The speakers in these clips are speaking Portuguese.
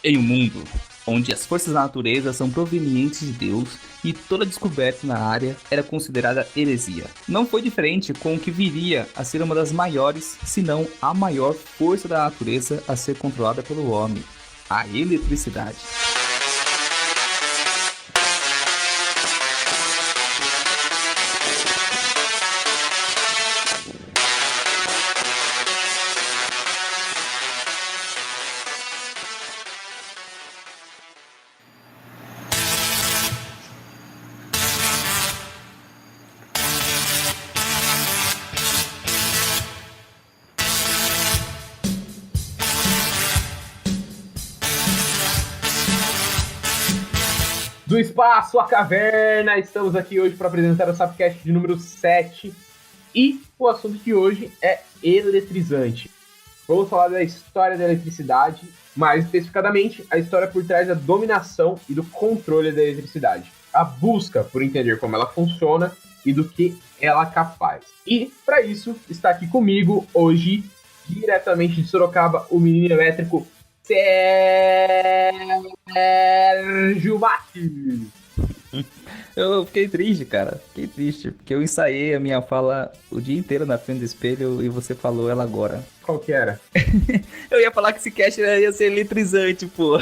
Em um mundo onde as forças da natureza são provenientes de Deus e toda descoberta na área era considerada heresia. Não foi diferente com o que viria a ser uma das maiores, se não a maior força da natureza a ser controlada pelo homem, a eletricidade. Do espaço à caverna, estamos aqui hoje para apresentar o Sapcast de número 7 e o assunto de hoje é eletrizante. Vamos falar da história da eletricidade, mais especificadamente a história por trás da dominação e do controle da eletricidade, a busca por entender como ela funciona e do que ela é capaz. E para isso está aqui comigo hoje, diretamente de Sorocaba, o menino elétrico Sérgio Matos. Eu fiquei triste, cara. Fiquei triste, porque eu ensaiei a minha fala o dia inteiro na frente do espelho e você falou ela agora. Qual que era? Eu ia falar que esse cast ia ser eletrizante, pô.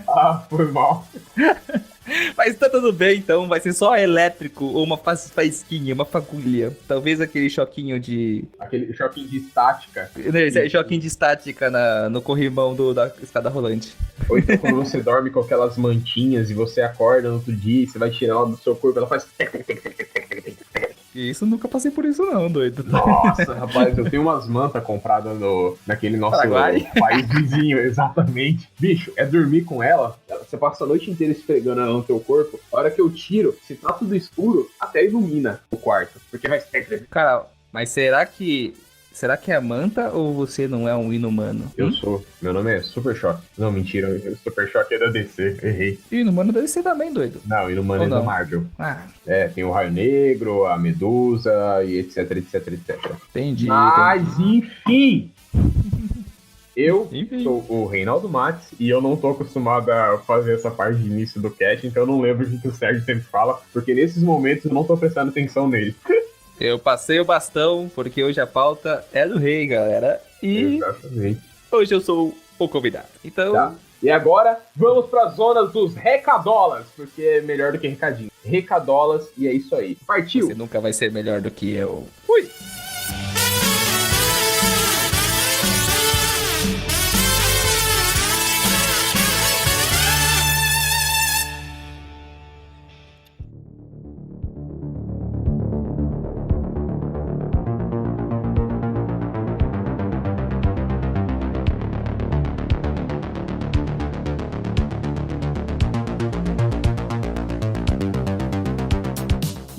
Ah, foi mal. Mas tá tudo bem, então. Vai ser só elétrico ou uma faísquinha, uma fagulha. Talvez aquele choquinho de... Aquele choquinho de estática. Choquinho de estática no corrimão da escada rolante. Ou então quando você dorme com aquelas mantinhas e você acorda no outro dia e você vai tirar ela do seu corpo, ela faz... Isso, nunca passei por isso não, doido. Nossa, rapaz, eu tenho umas mantas compradas naquele nosso Paraguai. país vizinho, exatamente. Bicho, é dormir com ela, você passa a noite inteira esfregando ela no teu corpo, a hora que eu tiro, se tá tudo escuro, até ilumina o quarto, porque vai... Cara, mas será que é manta ou você não é um inumano? Eu sou, meu nome é Super Choque. Não, mentira, Super Choque é da DC, errei. Inumano deve ser também, doido. Não, Inumano Ou é da não? Marvel. Ah, Tem o Raio Negro, a Medusa e etc, etc, etc. entendi. Mas, enfim, eu Enfim. sou o Reinaldo Matos e eu não tô acostumado a fazer essa parte de início do cast, então eu não lembro o que o Sérgio sempre fala, porque nesses momentos eu não tô prestando atenção nele. Eu passei o bastão, porque hoje a pauta é do rei, galera. E Exatamente. hoje eu sou o convidado. Então, Tá. E agora, vamos pra zona dos recadolas, porque é melhor do que recadinho. Recadolas, e é isso aí. Partiu! você nunca vai ser melhor do que eu. Fui!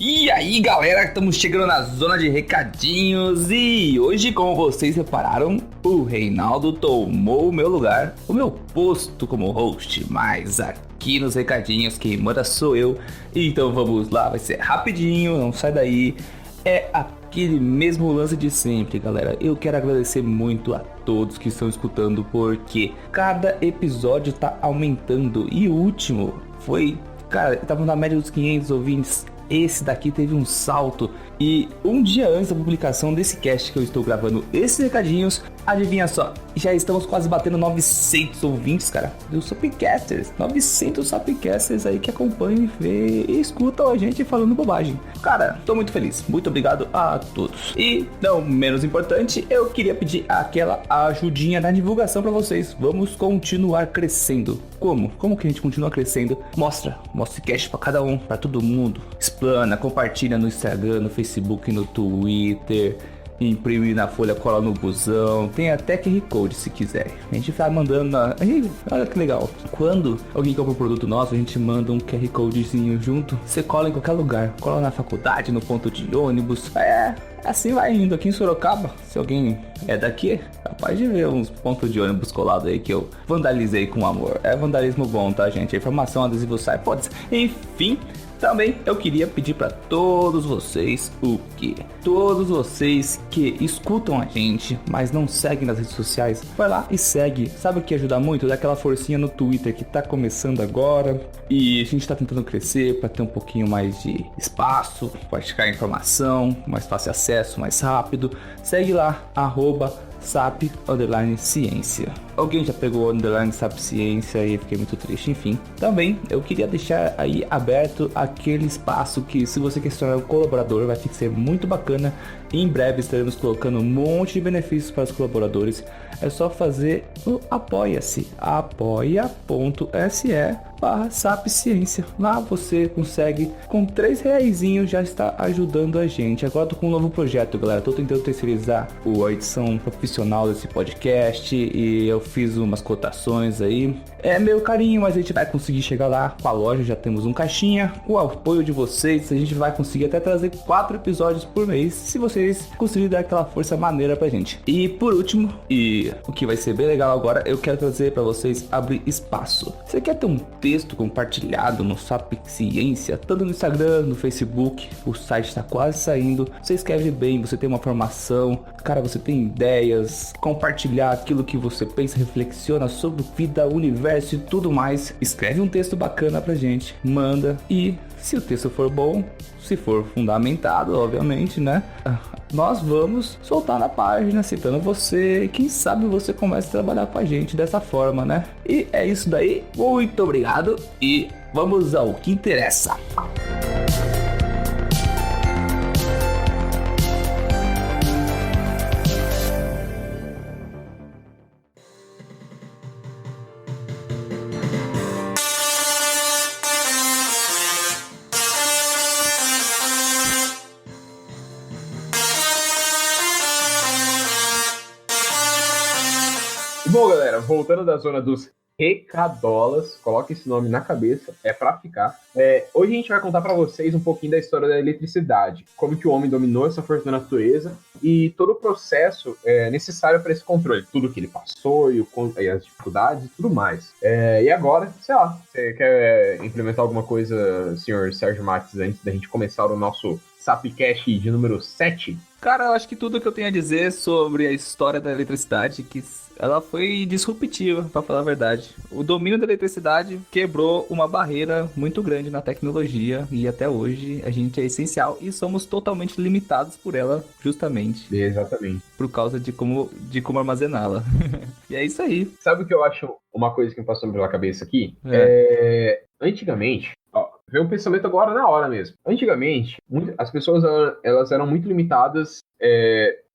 E aí, galera, estamos chegando na zona de recadinhos e hoje, como vocês repararam, o Reinaldo tomou o meu lugar, o meu posto como host, mas aqui nos recadinhos quem manda sou eu, então vamos lá, vai ser rapidinho, não sai daí, é aquele mesmo lance de sempre, galera. Eu quero agradecer muito a todos que estão escutando, porque cada episódio tá aumentando e o último foi, cara, tava na média dos 500 ouvintes. Esse daqui teve um salto e um dia antes da publicação desse cast que eu estou gravando esses recadinhos, adivinha só, já estamos quase batendo 900 ouvintes, cara, dos Sapcasters, 900 Sapcasters aí que acompanham e vê e escutam a gente falando bobagem. Cara, tô muito feliz, muito obrigado a todos. E, não menos importante, eu queria pedir aquela ajudinha na divulgação pra vocês. Vamos continuar crescendo. Como? Como que a gente continua crescendo? Mostra o cast pra cada um, pra todo mundo. Explana, compartilha no Instagram, no Facebook, no Twitter. Imprime na folha, cola no busão. Tem até QR Code se quiser. A gente vai mandando Ih, olha que legal. Quando alguém compra um produto nosso, a gente manda um QR Codezinho junto. Você cola em qualquer lugar. Cola na faculdade, no ponto de ônibus. Assim vai indo. Aqui em Sorocaba, se alguém é daqui, capaz de ver uns pontos de ônibus colados aí que eu vandalizei com amor. É vandalismo bom, tá, gente? A informação, adesivo sai, pode ser. Enfim, Também eu queria pedir para todos vocês o quê? Todos vocês que escutam a gente, mas não seguem nas redes sociais, vai lá e segue. Sabe o que ajuda muito? Dá aquela forcinha no Twitter que tá começando agora e a gente tá tentando crescer para ter um pouquinho mais de espaço, praticar informação, mais fácil acesso, mais rápido. Segue lá, @sap_ciência. Alguém já pegou o underline sapciência e fiquei muito triste, enfim. Também eu queria deixar aí aberto aquele espaço que, se você quer se tornar um colaborador, vai ser muito bacana. Em breve estaremos colocando um monte de benefícios para os colaboradores. É só fazer o Apoia-se, apoia.se/sapciência. Lá você consegue, com R$3 já está ajudando a gente. Agora tô com um novo projeto, galera. Tô tentando terceirizar a edição profissional desse podcast e eu fiz umas cotações aí. É meio carinho, mas a gente vai conseguir chegar lá. Com a loja já temos um caixinha. Com o apoio de vocês, a gente vai conseguir até trazer 4 episódios por mês, se vocês conseguirem dar aquela força maneira pra gente. E por último, e o que vai ser bem legal agora, eu quero trazer pra vocês abrir espaço. Você quer ter um texto compartilhado no Sap Ciência, tanto no Instagram, no Facebook, o site está quase saindo. Você escreve bem, você tem uma formação, cara, você tem ideias, compartilhar aquilo que você pensa, reflexiona sobre vida, universo e tudo mais. Escreve um texto bacana pra gente, manda, e se o texto for bom, se for fundamentado, obviamente, né, nós vamos soltar na página citando você. Quem sabe você comece a trabalhar com a gente dessa forma, né? E é isso daí, muito obrigado e vamos ao que interessa. Bom, galera, voltando da zona dos recadolas, coloque esse nome na cabeça, é pra ficar. Hoje a gente vai contar pra vocês um pouquinho da história da eletricidade, como que o homem dominou essa força da natureza e todo o processo necessário para esse controle, tudo que ele passou e as dificuldades e tudo mais. E agora, sei lá, você quer implementar alguma coisa, senhor Sérgio Matos, antes da gente começar o nosso Sapcast de número 7? Cara, eu acho que tudo que eu tenho a dizer sobre a história da eletricidade, que ela foi disruptiva, pra falar a verdade. O domínio da eletricidade quebrou uma barreira muito grande na tecnologia e até hoje a gente é essencial e somos totalmente limitados por ela, justamente. Exatamente. Por causa de como armazená-la. E é isso aí. Sabe o que eu acho? Uma coisa que me passou pela cabeça aqui? Antigamente, veio um pensamento agora na hora mesmo. Antigamente, as pessoas elas eram muito limitadas,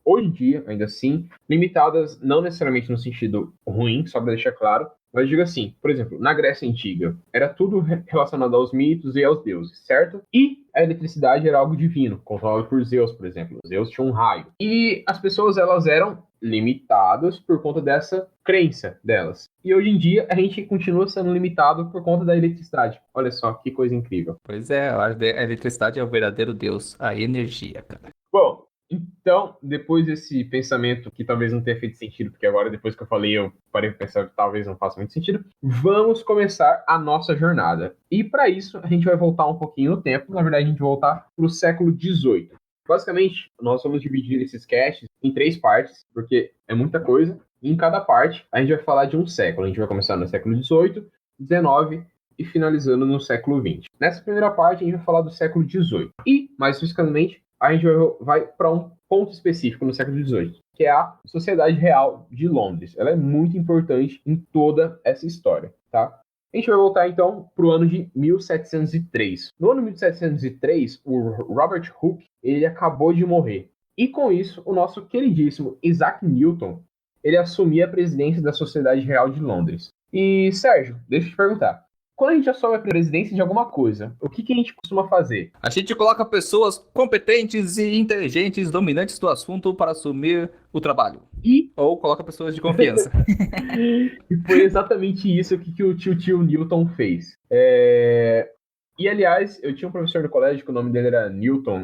hoje em dia, ainda assim, limitadas não necessariamente no sentido ruim, só para deixar claro, mas eu digo assim, por exemplo, na Grécia Antiga, era tudo relacionado aos mitos e aos deuses, certo? E a eletricidade era algo divino, controlado por Zeus, por exemplo. Zeus tinha um raio. E as pessoas, elas eram limitadas por conta dessa crença delas. E hoje em dia, a gente continua sendo limitado por conta da eletricidade. Olha só, que coisa incrível. Pois é, a eletricidade é o verdadeiro Deus, a energia, cara. Bom, então, depois desse pensamento que talvez não tenha feito sentido, porque agora, depois que eu falei, eu parei de pensar que talvez não faça muito sentido, vamos começar a nossa jornada. E para isso, a gente vai voltar um pouquinho no tempo, na verdade, a gente vai voltar para o século XVIII. Basicamente, nós vamos dividir esses casts em 3 partes, porque é muita coisa. E em cada parte, a gente vai falar de um século. A gente vai começar no século XVIII, XIX e finalizando no século XX. Nessa primeira parte, a gente vai falar do século XVIII. E, mais especificamente, a gente vai para um ponto específico no século XVIII, que é a Sociedade Real de Londres. Ela é muito importante em toda essa história, tá? A gente vai voltar, então, para o ano de 1703. No ano de 1703, o Robert Hooke, ele acabou de morrer. E com isso, o nosso queridíssimo Isaac Newton, ele assumia a presidência da Sociedade Real de Londres. E, Sérgio, deixa eu te perguntar. Quando a gente assume a presidência de alguma coisa, o que a gente costuma fazer? A gente coloca pessoas competentes e inteligentes, dominantes do assunto para assumir o trabalho. Ou coloca pessoas de confiança. E foi exatamente isso que o tio Newton fez. E, aliás, eu tinha um professor no colégio que o nome dele era Newton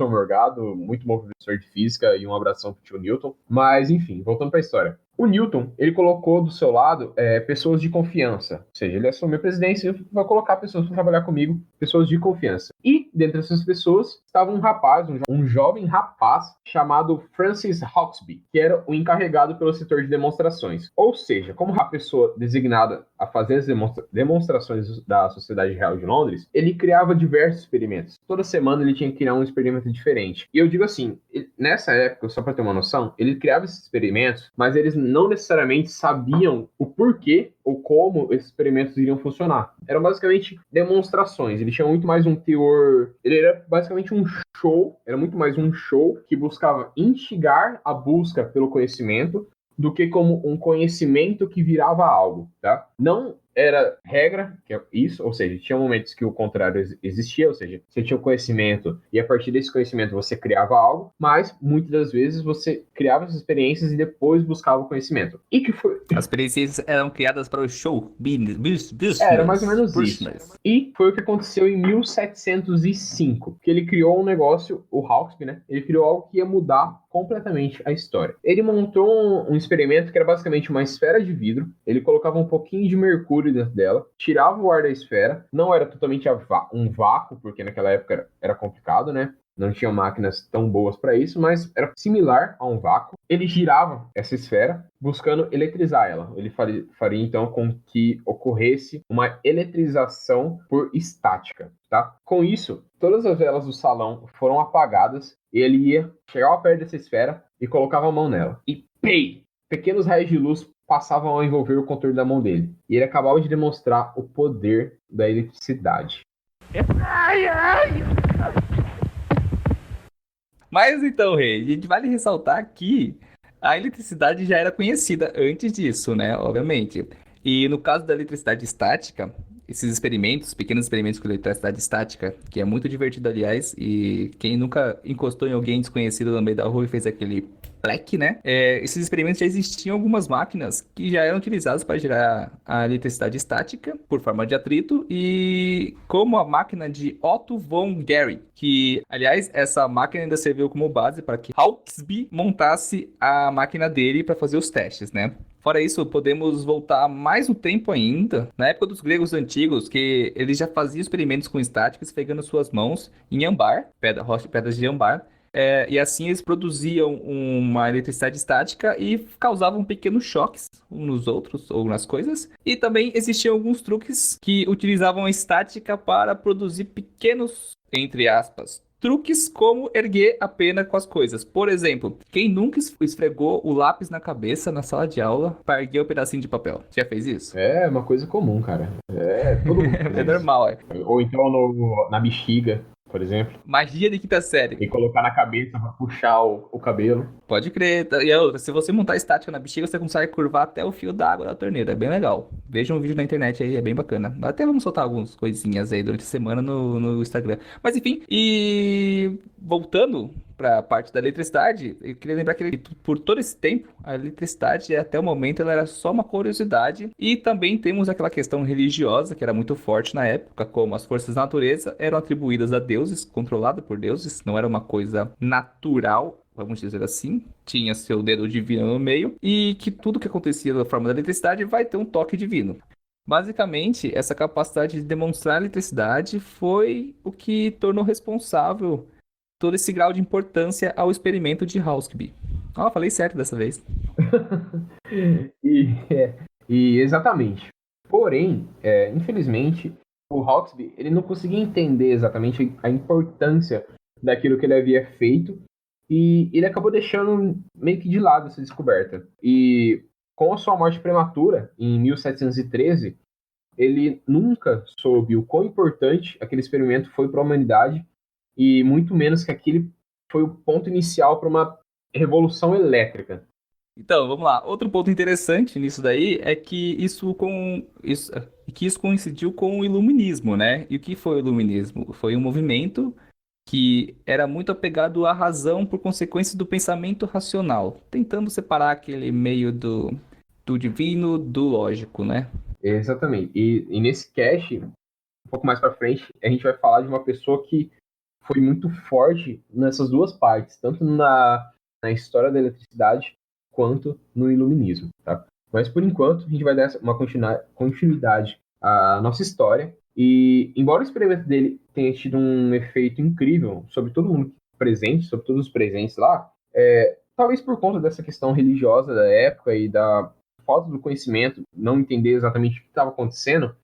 Morgado, muito bom professor de física, e um abração pro tio Newton. Mas, enfim, voltando pra história. O Newton, ele colocou do seu lado pessoas de confiança. Ou seja, ele assumiu a presidência e vai colocar pessoas para trabalhar comigo, pessoas de confiança. E, dentre essas pessoas, estava um rapaz, um jovem rapaz, chamado Francis Hauksbee, que era o encarregado pelo setor de demonstrações. Ou seja, como a pessoa designada a fazer as demonstrações da Sociedade Real de Londres, ele criava diversos experimentos. Toda semana ele tinha que criar um experimento diferente. E eu digo assim, nessa época, só para ter uma noção, ele criava esses experimentos, mas eles não necessariamente sabiam o porquê ou como esses experimentos iriam funcionar. Eram basicamente demonstrações. Ele tinha muito mais um teor... Ele era basicamente um show, era muito mais um show que buscava instigar a busca pelo conhecimento do que como um conhecimento que virava algo, tá? Não era regra, que é isso, ou seja, tinha momentos que o contrário existia, ou seja, você tinha o conhecimento e a partir desse conhecimento você criava algo, mas muitas das vezes você criava essas experiências e depois buscava o conhecimento. E que foi... As experiências eram criadas para o show. Business. Era mais ou menos isso. E foi o que aconteceu em 1705, que ele criou um negócio, o Hauksbee, né? Ele criou algo que ia mudar completamente a história. Ele montou um experimento que era basicamente uma esfera de vidro, ele colocava um pouquinho de mercúrio dentro dela, tirava o ar da esfera, não era totalmente um vácuo, porque naquela época era complicado, né? Não tinha máquinas tão boas para isso, mas era similar a um vácuo. Ele girava essa esfera buscando eletrizar ela. Ele faria então com que ocorresse uma eletrização por estática, tá? Com isso, todas as velas do salão foram apagadas e ele ia chegar perto dessa esfera e colocava a mão nela. E pei! Pequenos raios de luz passavam a envolver o contorno da mão dele. E ele acabava de demonstrar o poder da eletricidade. Ai, ai! Mas então, Rei, a gente vale ressaltar que a eletricidade já era conhecida antes disso, né? Obviamente. E no caso da eletricidade estática, esses experimentos, pequenos experimentos com eletricidade estática, que é muito divertido, aliás, e quem nunca encostou em alguém desconhecido no meio da rua e fez aquele pleque, né? Esses experimentos já existiam algumas máquinas que já eram utilizadas para gerar a eletricidade estática por forma de atrito e como a máquina de Otto von Guericke, que, aliás, essa máquina ainda serviu como base para que Hauksbee montasse a máquina dele para fazer os testes, né? Fora isso, podemos voltar mais no tempo ainda, na época dos gregos antigos, que eles já faziam experimentos com estática, esfregando suas mãos em âmbar, pedras de âmbar, e assim eles produziam uma eletricidade estática e causavam pequenos choques uns nos outros ou nas coisas. E também existiam alguns truques que utilizavam a estática para produzir pequenos, entre aspas, truques como erguer a pena com as coisas. Por exemplo, quem nunca esfregou o lápis na cabeça na sala de aula para erguer um pedacinho de papel? Já fez isso? É uma coisa comum, cara. Todo mundo É normal, é. Ou então na bexiga, por exemplo. Magia de quinta série. E colocar na cabeça pra puxar o cabelo. Pode crer. E outra, se você montar estática na bexiga, você consegue curvar até o fio da água da torneira. É bem legal. Veja um vídeo na internet aí, é bem bacana. Até vamos soltar algumas coisinhas aí durante a semana no Instagram. Mas enfim, e voltando para a parte da eletricidade, eu queria lembrar que por todo esse tempo, a eletricidade, até o momento, ela era só uma curiosidade. E também temos aquela questão religiosa, que era muito forte na época, como as forças da natureza eram atribuídas a deuses, controladas por deuses, não era uma coisa natural, vamos dizer assim, tinha seu dedo divino no meio, e que tudo que acontecia da forma da eletricidade vai ter um toque divino. Basicamente, essa capacidade de demonstrar eletricidade foi o que tornou responsável todo esse grau de importância ao experimento de Hauksbee. Falei certo dessa vez. E exatamente. Porém, infelizmente, o Hauksbee ele não conseguia entender exatamente a importância daquilo que ele havia feito e ele acabou deixando meio que de lado essa descoberta. E com a sua morte prematura, em 1713, ele nunca soube o quão importante aquele experimento foi para a humanidade e muito menos que aquele foi o ponto inicial para uma revolução elétrica. Então, vamos lá. Outro ponto interessante nisso daí é que isso coincidiu com o iluminismo, né? E o que foi o iluminismo? Foi um movimento que era muito apegado à razão por consequência do pensamento racional, tentando separar aquele meio do divino do lógico, né? Exatamente. E nesse cast, um pouco mais para frente, a gente vai falar de uma pessoa que foi muito forte nessas duas partes, tanto na história da eletricidade quanto no iluminismo, tá? Mas por enquanto a gente vai dar uma continuidade à nossa história. E embora o experimento dele tenha tido um efeito incrível sobre todo mundo presente, sobre todos os presentes lá, talvez por conta dessa questão religiosa da época e da falta do conhecimento, não entender exatamente o que estava acontecendo,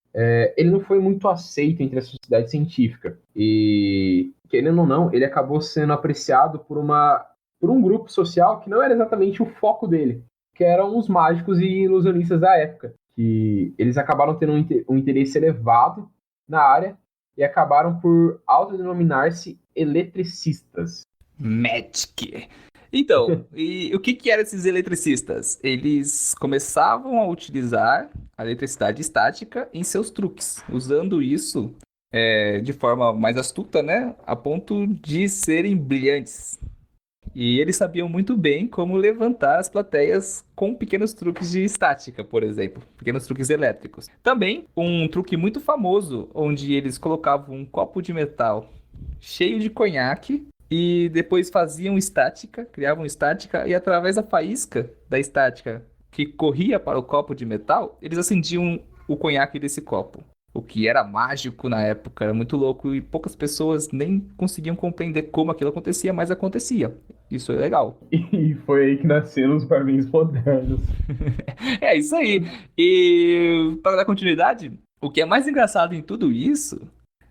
ele não foi muito aceito entre a sociedade científica. E, querendo ou não, ele acabou sendo apreciado por um grupo social que não era exatamente o foco dele, que eram os mágicos e ilusionistas da época, que eles acabaram tendo um interesse elevado na área e acabaram por autodenominar-se eletricistas. Magic. Então, e o que eram esses eletricistas? Eles começavam a utilizar a eletricidade estática em seus truques, usando isso de forma mais astuta, né? A ponto de serem brilhantes. E eles sabiam muito bem como levantar as plateias com pequenos truques de estática, por exemplo, pequenos truques elétricos. Também um truque muito famoso, onde eles colocavam um copo de metal cheio de conhaque e depois faziam estática, criavam estática e através da faísca da estática que corria para o copo de metal, eles acendiam o conhaque desse copo. O que era mágico na época, era muito louco e poucas pessoas nem conseguiam compreender como aquilo acontecia, mas acontecia. Isso é legal. E foi aí que nasceram os barminhos modernos. É isso aí. E para dar continuidade, o que é mais engraçado em tudo isso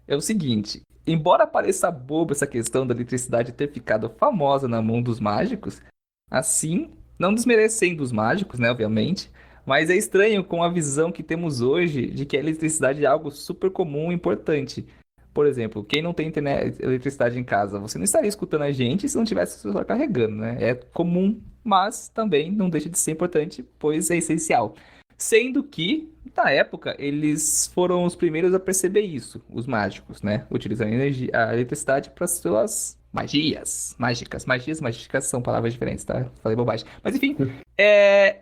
é o seguinte: embora pareça bobo essa questão da eletricidade ter ficado famosa na mão dos mágicos, assim, não desmerecendo os mágicos, né, obviamente, mas é estranho com a visão que temos hoje de que a eletricidade é algo super comum e importante. Por exemplo, quem não tem internet, eletricidade em casa, você não estaria escutando a gente se não tivesse o celular carregando, né? É comum, mas também não deixa de ser importante, pois é essencial. Sendo que, na época, eles foram os primeiros a perceber isso, os mágicos, né? Utilizando a eletricidade para suas magias mágicas. Magias mágicas são palavras diferentes, tá? Falei bobagem. Mas enfim,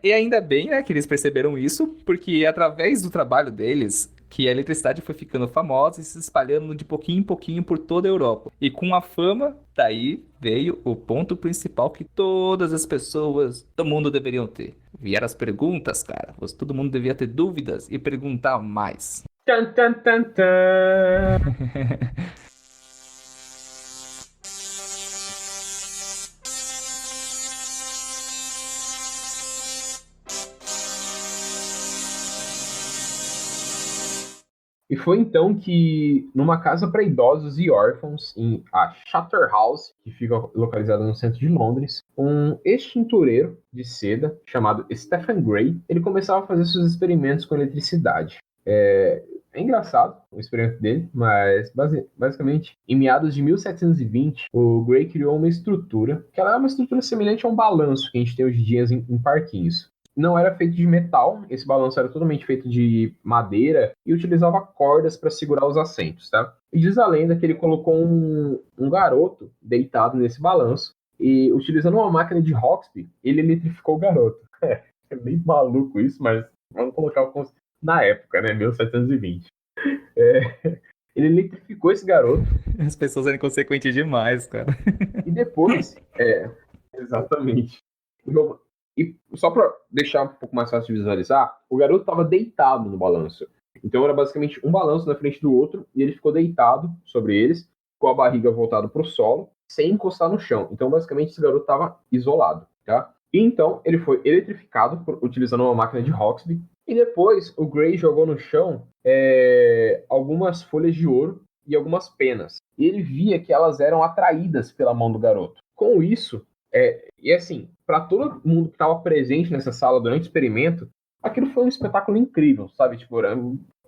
e ainda bem, né, que eles perceberam isso, porque através do trabalho deles, que a eletricidade foi ficando famosa e se espalhando de pouquinho em pouquinho por toda a Europa. E com a fama, daí veio o ponto principal que todas as pessoas do mundo deveriam ter. Vieram as perguntas, cara. Todo mundo devia ter dúvidas e perguntar mais. Tan, tan, tan, tan. E foi então que, numa casa para idosos e órfãos, em a Charterhouse, que fica localizada no centro de Londres, um ex-tintureiro de seda chamado Stephen Gray, ele começava a fazer seus experimentos com eletricidade. É engraçado o experimento dele, mas basicamente, em meados de 1720, o Gray criou uma estrutura, que ela é uma estrutura semelhante a um balanço que a gente tem hoje em dia em parquinhos. Não era feito de metal, esse balanço era totalmente feito de madeira e utilizava cordas para segurar os assentos, tá? E diz a lenda que ele colocou um garoto deitado nesse balanço e, utilizando uma máquina de Hawksby, ele eletrificou o garoto. É meio maluco isso, mas vamos colocar na época, né? 1720. Ele eletrificou esse garoto. As pessoas são inconsequentes demais, cara. E depois... exatamente. E só para deixar um pouco mais fácil de visualizar, o garoto estava deitado no balanço. Então era basicamente um balanço na frente do outro e ele ficou deitado sobre eles, com a barriga voltada para o solo, sem encostar no chão. Então basicamente esse garoto estava isolado, tá? E então ele foi eletrificado utilizando uma máquina de Hawksby. E depois o Gray jogou no chão algumas folhas de ouro e algumas penas. E ele via que elas eram atraídas pela mão do garoto. Com isso, e assim, para todo mundo que estava presente nessa sala durante o experimento, aquilo foi um espetáculo incrível, sabe? Tipo,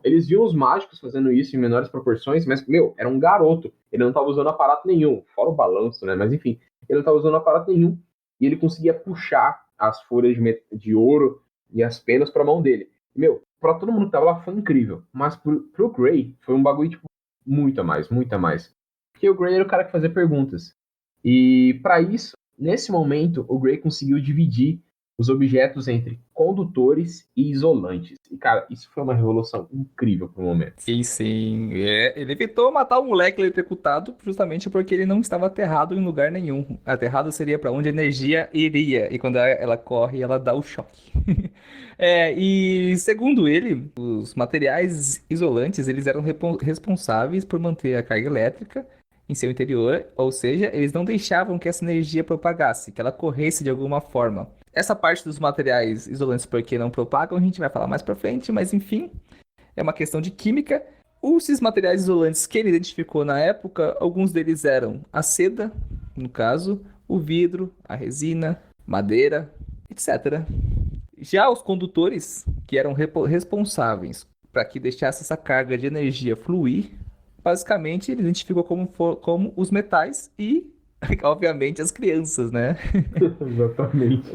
eles viam os mágicos fazendo isso em menores proporções, mas, era um garoto. Ele não estava usando aparato nenhum, fora o balanço, né? Mas, enfim, ele não estava usando aparato nenhum. E ele conseguia puxar as folhas de ouro e as penas para a mão dele. Para todo mundo que estava lá foi incrível. Mas pro Gray foi um bagulho, tipo, muito a mais. Porque o Gray era o cara que fazia perguntas. E para isso, nesse momento, o Gray conseguiu dividir os objetos entre condutores e isolantes. E, cara, isso foi uma revolução incrível pro momento. Sim, sim. Ele evitou matar o moleque eletrocutado justamente porque ele não estava aterrado em lugar nenhum. Aterrado seria para onde a energia iria. E quando ela corre, ela dá o choque. E segundo ele, os materiais isolantes, eles eram responsáveis por manter a carga elétrica em seu interior, ou seja, eles não deixavam que essa energia propagasse, que ela corresse de alguma forma. Essa parte dos materiais isolantes porque não propagam, a gente vai falar mais pra frente, mas enfim, é uma questão de química. Esses materiais isolantes que ele identificou na época, alguns deles eram a seda, no caso, o vidro, a resina, madeira, etc. Já os condutores, que eram responsáveis para que deixasse essa carga de energia fluir, basicamente ele identificou como os metais e, obviamente, as crianças, né? Exatamente.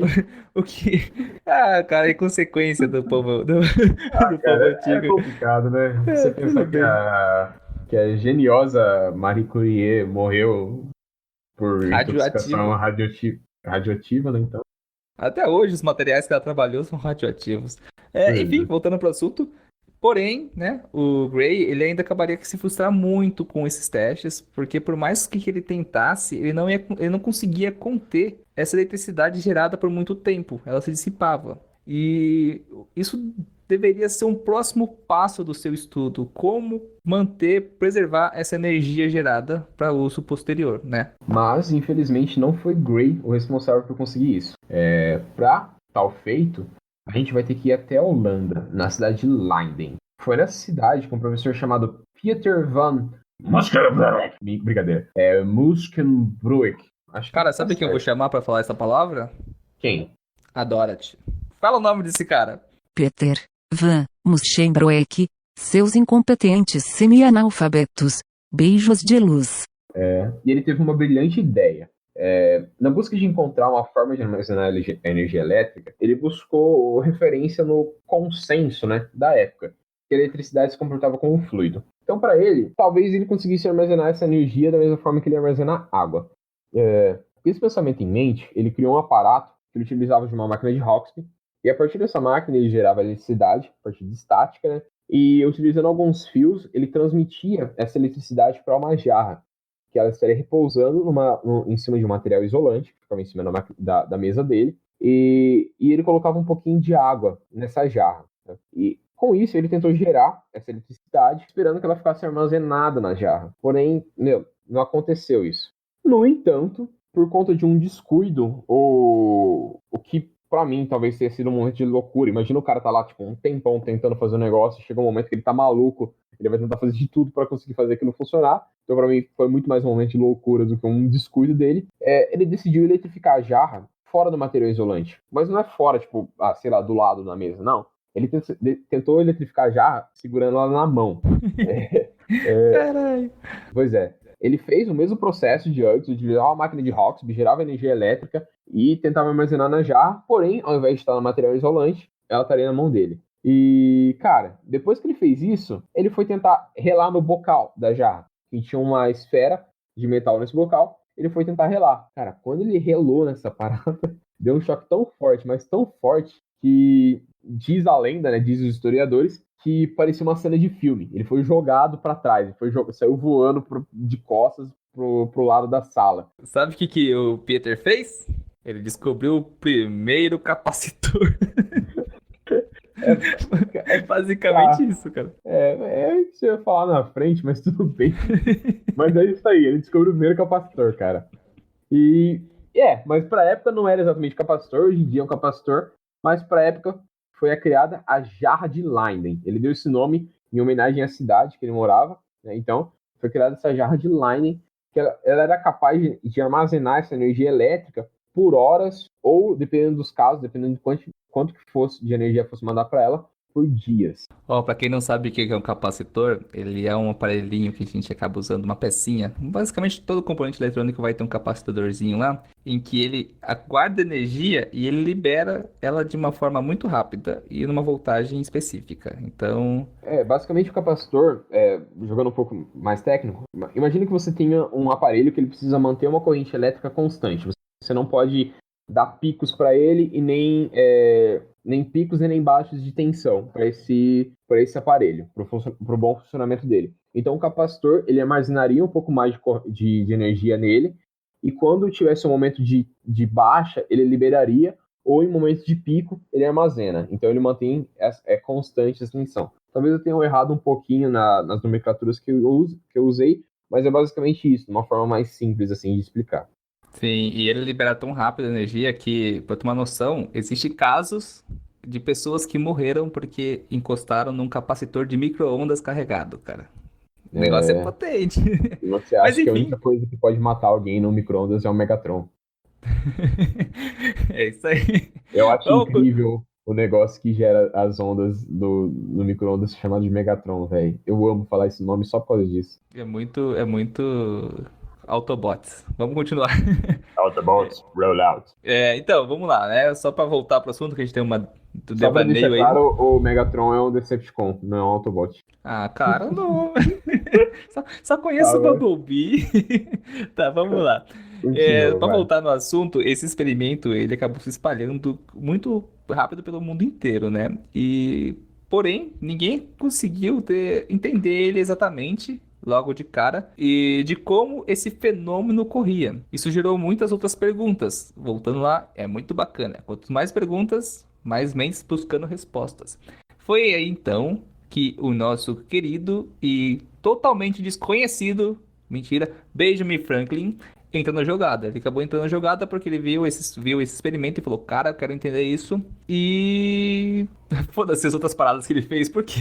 O que. Ah, cara, é consequência do povo, do povo Cara, é antigo. complicado, né? Você Tudo pensar bem. que a geniosa Marie Curie morreu por intoxicação Radioativo. radioativa, né? Então, Até hoje, os materiais que ela trabalhou são radioativos. Enfim, pois voltando para o assunto. Porém, né, o Gray, ele ainda acabaria que se frustrar muito com esses testes, porque por mais que ele tentasse, ele não conseguia conter essa eletricidade gerada por muito tempo. Ela se dissipava. E isso deveria ser um próximo passo do seu estudo, como preservar essa energia gerada para uso posterior, né? mas, infelizmente, não foi Gray o responsável por conseguir isso. Para tal feito, a gente vai ter que ir até a Holanda, na cidade de Leiden. Foi nessa cidade que um professor chamado Pieter van Muskenbroek. Brincadeira. Muskenbroek. Acho que Cara, tá sabe quem eu vou certo. chamar para falar essa palavra? Quem? A Dorothy. Fala o nome desse cara. Peter Van Musschenbroek, seus incompetentes semi-analfabetos. Beijos de luz. E ele teve uma brilhante ideia. Na busca de encontrar uma forma de armazenar energia elétrica, ele buscou referência no consenso, né, da época, que a eletricidade se comportava como um fluido. Então, para ele, talvez ele conseguisse armazenar essa energia da mesma forma que ele armazena água. Com esse pensamento em mente, ele criou um aparato que ele utilizava de uma máquina de Hawksby, e a partir dessa máquina ele gerava eletricidade, a partir de estática, né, e utilizando alguns fios, ele transmitia essa eletricidade para uma jarra, que ela estaria repousando em cima de um material isolante, que ficava em cima da mesa dele, e ele colocava um pouquinho de água nessa jarra. Né? E com isso ele tentou gerar essa eletricidade, esperando que ela ficasse armazenada na jarra. Porém, não aconteceu isso. No entanto, por conta de um descuido, o que pra mim talvez tenha sido um momento de loucura. Imagina o cara tá lá, tipo, um tempão tentando fazer um negócio, chega um momento que ele tá maluco, ele vai tentar fazer de tudo para conseguir fazer aquilo funcionar. Então, pra mim, foi muito mais um momento de loucura do que um descuido dele. Ele decidiu eletrificar a jarra fora do material isolante. Mas não é fora, tipo, sei lá, do lado da mesa, não. Ele tentou eletrificar a jarra segurando ela na mão. Caralho. Pois é. Ele fez o mesmo processo de antes, utilizava uma máquina de Hawksby, gerava energia elétrica e tentava armazenar na jarra, porém, ao invés de estar no material isolante, ela estaria na mão dele. E, cara, depois que ele fez isso, ele foi tentar relar no bocal da jarra, que tinha uma esfera de metal nesse bocal, ele foi tentar relar. Cara, quando ele relou nessa parada, deu um choque tão forte, mas tão forte, que diz a lenda, né, diz os historiadores, que parecia uma cena de filme. Ele foi jogado para trás, saiu voando de costas pro lado da sala. Sabe o que o Peter fez? Ele descobriu o primeiro capacitor. É, Basicamente tá, isso, cara. o que você ia falar na frente, mas tudo bem. Mas é isso aí, ele descobriu o primeiro capacitor, cara. E mas pra época não era exatamente capacitor, hoje em dia é um capacitor, mas pra época foi criada a jarra de Leiden. Ele deu esse nome em homenagem à cidade que ele morava, né? Então, foi criada essa jarra de Leiden, que ela era capaz de armazenar essa energia elétrica por horas, ou, dependendo dos casos, dependendo de quanto que fosse de energia fosse mandar para ela, por dias. Ó, pra quem não sabe o que é um capacitor, ele é um aparelhinho que a gente acaba usando uma pecinha. Basicamente, todo componente eletrônico vai ter um capacitorzinho lá, em que ele guarda energia e ele libera ela de uma forma muito rápida e numa voltagem específica. Então, Basicamente o capacitor, jogando um pouco mais técnico, imagina que você tenha um aparelho que ele precisa manter uma corrente elétrica constante. Você não pode dar picos para ele e nem picos e nem baixos de tensão para esse aparelho, para o bom funcionamento dele. Então o capacitor ele armazenaria um pouco mais de energia nele, e quando tivesse um momento de baixa, ele liberaria, ou em momentos de pico, ele armazena. Então ele mantém constante essa tensão. Talvez eu tenha errado um pouquinho nas nomenclaturas que eu usei, mas é basicamente isso, de uma forma mais simples assim de explicar. Sim, e ele libera tão rápido a energia que, pra ter uma noção, existem casos de pessoas que morreram porque encostaram num capacitor de micro-ondas carregado, cara. O negócio é É, potente. e você Mas acha que a única enfim, coisa que pode matar alguém no micro-ondas é o Megatron. é isso aí. Eu acho Vamos co- incrível o negócio que gera as ondas no micro-ondas chamado de Megatron, velho. Eu amo falar esse nome só por causa disso. É muito Autobots. Vamos continuar. Autobots, roll out. Então, vamos lá, né? Só pra voltar pro assunto, que a gente tem uma do Só pra deixar devaneio aí. claro, o Megatron é um Decepticon, não é um Autobot. Ah, cara, não. Só Tá, conheço o vai. Bumblebee. Tá, vamos lá. Continua, Para vai. voltar no assunto, esse experimento ele acabou se espalhando muito rápido pelo mundo inteiro, né? Porém, ninguém conseguiu entender ele exatamente logo de cara e de como esse fenômeno ocorria. Isso gerou muitas outras perguntas. Voltando lá, é muito bacana. Quanto mais perguntas, mais mentes buscando respostas. Foi aí então que o nosso querido e totalmente desconhecido, mentira, Benjamin Franklin entra na jogada. Ele acabou entrando na jogada porque ele viu esse experimento e falou: Cara, eu quero entender isso. E foda-se as outras paradas que ele fez, porque.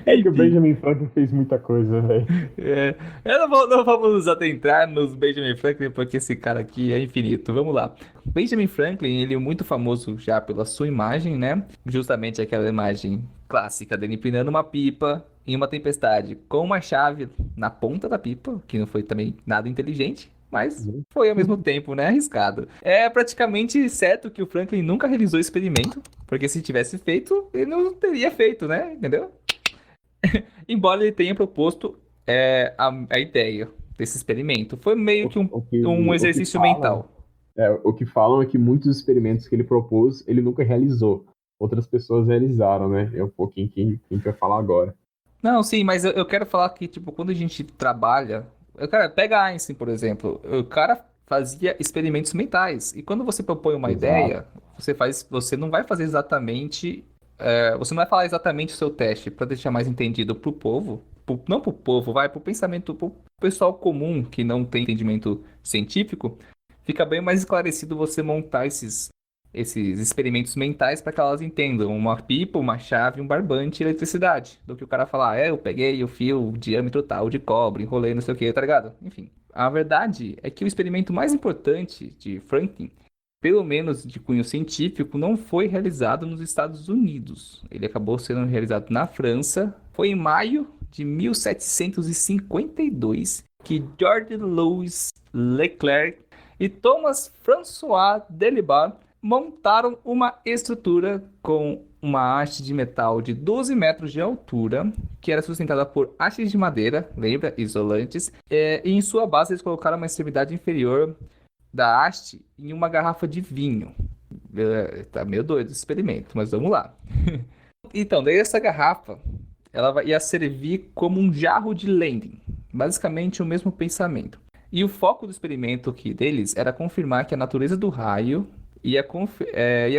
É que o Enfim. Benjamin Franklin fez muita coisa, velho. É, não vamos nos adentrar nos Benjamin Franklin, porque esse cara aqui é infinito. Vamos lá. Benjamin Franklin, ele é muito famoso já pela sua imagem, né? Justamente aquela imagem clássica dele empinando uma pipa em uma tempestade com uma chave na ponta da pipa, que não foi também nada inteligente. Mas foi ao mesmo tempo, né? Arriscado. É praticamente certo que o Franklin nunca realizou o experimento, porque se tivesse feito, ele não teria feito, né? Entendeu? Embora ele tenha proposto a ideia desse experimento. Foi meio O, que o que, um o que exercício falam, mental. o que falam é que muitos experimentos que ele propôs, ele nunca realizou. Outras pessoas realizaram, né? É um pouquinho quem vai falar agora. Não, sim, mas eu quero falar que, tipo, quando a gente trabalha. Cara, pega Einstein, por exemplo. O cara fazia experimentos mentais. E quando você propõe uma Exato. ideia, você não vai fazer exatamente. Você não vai falar exatamente o seu teste para deixar mais entendido pro povo. Não pro povo, vai pro pensamento, pro pessoal comum que não tem entendimento científico. Fica bem mais esclarecido você montar esses experimentos mentais para que elas entendam uma pipa, uma chave, um barbante e eletricidade. Do que o cara falar, eu peguei o fio, o diâmetro tal de cobre, enrolei não sei o que, tá ligado? Enfim. A verdade é que o experimento mais importante de Franklin, pelo menos de cunho científico, não foi realizado nos Estados Unidos. Ele acabou sendo realizado na França. Foi em maio de 1752 que George Louis Leclerc e Thomas François Delibas montaram uma estrutura com uma haste de metal de 12 metros de altura, que era sustentada por hastes de madeira, lembra? Isolantes. E em sua base eles colocaram uma extremidade inferior da haste em uma garrafa de vinho. Tá meio doido esse experimento, mas vamos lá. Então, daí essa garrafa, ia servir como um jarro de Leyden. Basicamente o mesmo pensamento. E o foco do experimento aqui deles era confirmar que a natureza do raio ia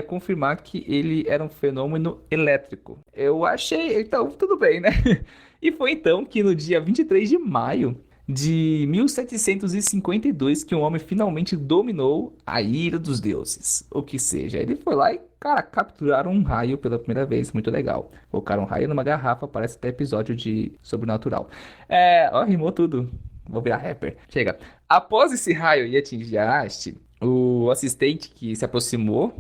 confirmar que ele era um fenômeno elétrico. Eu achei, então, tudo bem, né? E foi então que no dia 23 de maio de 1752 que um homem finalmente dominou a ira dos deuses. Ou que seja, ele foi lá e, cara, capturaram um raio pela primeira vez. Muito legal. Colocaram um raio numa garrafa, parece até episódio de Sobrenatural. Ó, rimou tudo. Vou virar rapper. Chega. Após esse raio ir atingir a haste, o assistente que se aproximou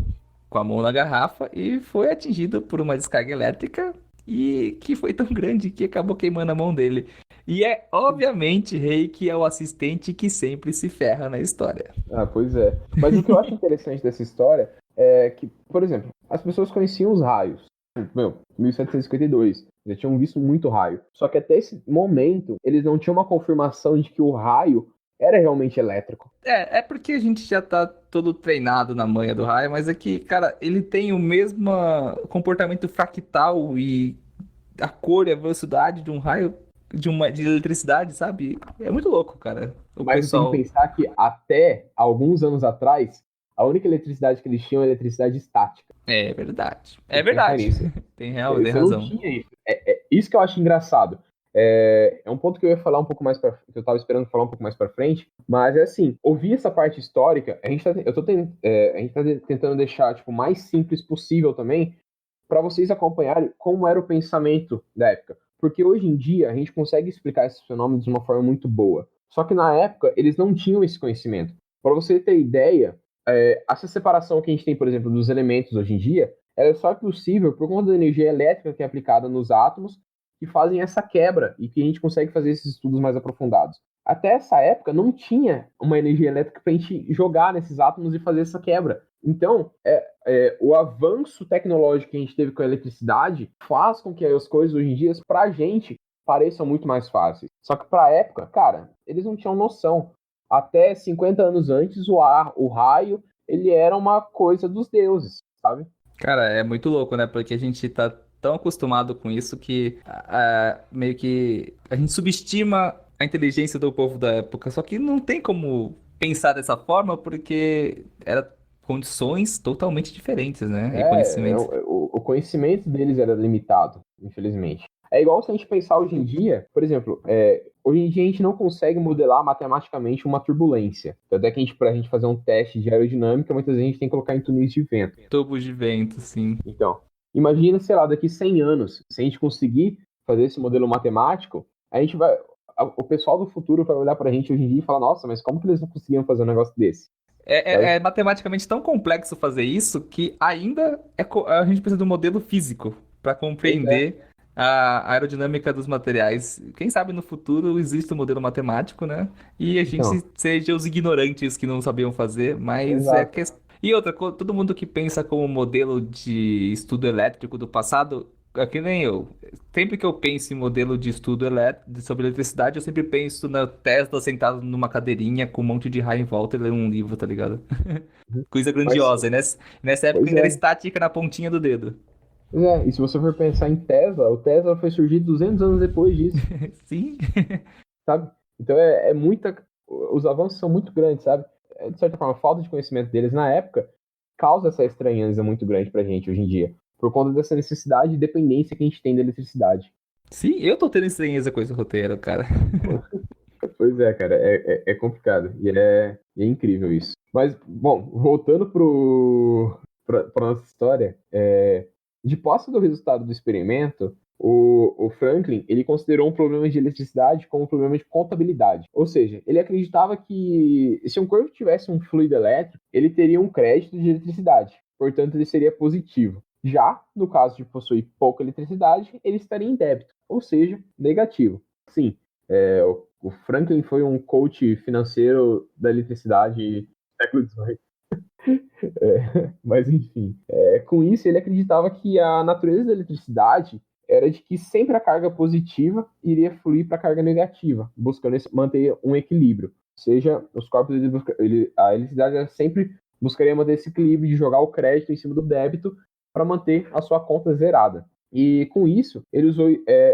com a mão na garrafa e foi atingido por uma descarga elétrica e que foi tão grande que acabou queimando a mão dele. E é obviamente, Rei, que é o assistente que sempre se ferra na história. Ah, pois é. Mas o que eu acho interessante dessa história é que, por exemplo, as pessoas conheciam os raios. Meu, 1752, já tinham visto muito raio. Só que até esse momento, eles não tinham uma confirmação de que o raio era realmente elétrico. É porque a gente já tá todo treinado na manha do raio, mas é que, cara, ele tem o mesmo comportamento fractal e a cor e a velocidade de um raio de eletricidade, sabe? É muito louco, cara. O Mas você tem que pessoal. pensar que até alguns anos atrás, a única eletricidade que eles tinham era eletricidade estática. É verdade. Tem É que pensar verdade. nisso. Tem Você não razão. tinha isso. É isso que eu acho engraçado. É um ponto que eu ia falar um pouco mais para, que eu tava esperando falar um pouco mais para frente, mas é assim, ouvir essa parte histórica, a gente tá tentando deixar tipo mais simples possível também, para vocês acompanharem como era o pensamento da época. Porque hoje em dia a gente consegue explicar esses fenômenos de uma forma muito boa. Só que na época eles não tinham esse conhecimento. Para você ter ideia, essa separação que a gente tem, por exemplo, dos elementos hoje em dia, ela só é possível por conta da energia elétrica que é aplicada nos átomos que fazem essa quebra e que a gente consegue fazer esses estudos mais aprofundados. Até essa época não tinha uma energia elétrica para a gente jogar nesses átomos e fazer essa quebra. Então, o avanço tecnológico que a gente teve com a eletricidade faz com que as coisas hoje em dia, para a gente, pareçam muito mais fáceis. Só que para a época, cara, eles não tinham noção. Até 50 anos antes, o raio, ele era uma coisa dos deuses, sabe? Cara, é muito louco, né? Porque a gente tá tão acostumado com isso que meio que a gente subestima a inteligência do povo da época. Só que não tem como pensar dessa forma porque era condições totalmente diferentes, né? E conhecimentos. O conhecimento deles era limitado, infelizmente. É igual se a gente pensar hoje em dia, por exemplo, hoje em dia a gente não consegue modelar matematicamente uma turbulência. Tanto é que pra gente fazer um teste de aerodinâmica, muitas vezes a gente tem que colocar em túneis de vento. Tubos de vento, sim. Então, imagina, sei lá, daqui 100 anos, se a gente conseguir fazer esse modelo matemático, a gente vai. O pessoal do futuro vai olhar pra gente hoje em dia e falar, nossa, mas como que eles não conseguiam fazer um negócio desse? É matematicamente tão complexo fazer isso que ainda a gente precisa de um modelo físico para Pois é. compreender a aerodinâmica dos materiais. Quem sabe no futuro existe um modelo matemático, né? E a gente Então, seja os ignorantes que não sabiam fazer, mas é exato. que... E outra, todo mundo que pensa como modelo de estudo elétrico do passado, é que nem eu. Sempre que eu penso em modelo de estudo sobre eletricidade, eu sempre penso na Tesla sentado numa cadeirinha com um monte de raio em volta e lendo um livro, tá ligado? Coisa Mas, grandiosa. E nessa época pois ainda era é. estática na pontinha do dedo. Pois é, e se você for pensar em Tesla, o Tesla foi surgir 200 anos depois disso, Sim. sabe? Então é muita. Os avanços são muito grandes, sabe? De certa forma, a falta de conhecimento deles na época causa essa estranheza muito grande pra gente hoje em dia, por conta dessa necessidade e dependência que a gente tem da eletricidade. Sim, eu tô tendo estranheza com esse roteiro, cara. Pois é, cara, é complicado e é incrível isso. Mas, bom, voltando pra nossa história, de posse do resultado do experimento, o Franklin, ele considerou um problema de eletricidade como um problema de contabilidade. Ou seja, ele acreditava que se um corpo tivesse um fluido elétrico, ele teria um crédito de eletricidade. Portanto, ele seria positivo. Já no caso de possuir pouca eletricidade, ele estaria em débito, ou seja, negativo. Sim, o Franklin foi um coach financeiro da eletricidade do século XVIII. Mas enfim, com isso ele acreditava que a natureza da eletricidade era de que sempre a carga positiva iria fluir para a carga negativa, buscando manter um equilíbrio. Ou seja, os corpos, a eletricidade sempre buscaria manter esse equilíbrio de jogar o crédito em cima do débito para manter a sua conta zerada. E com isso, ele usou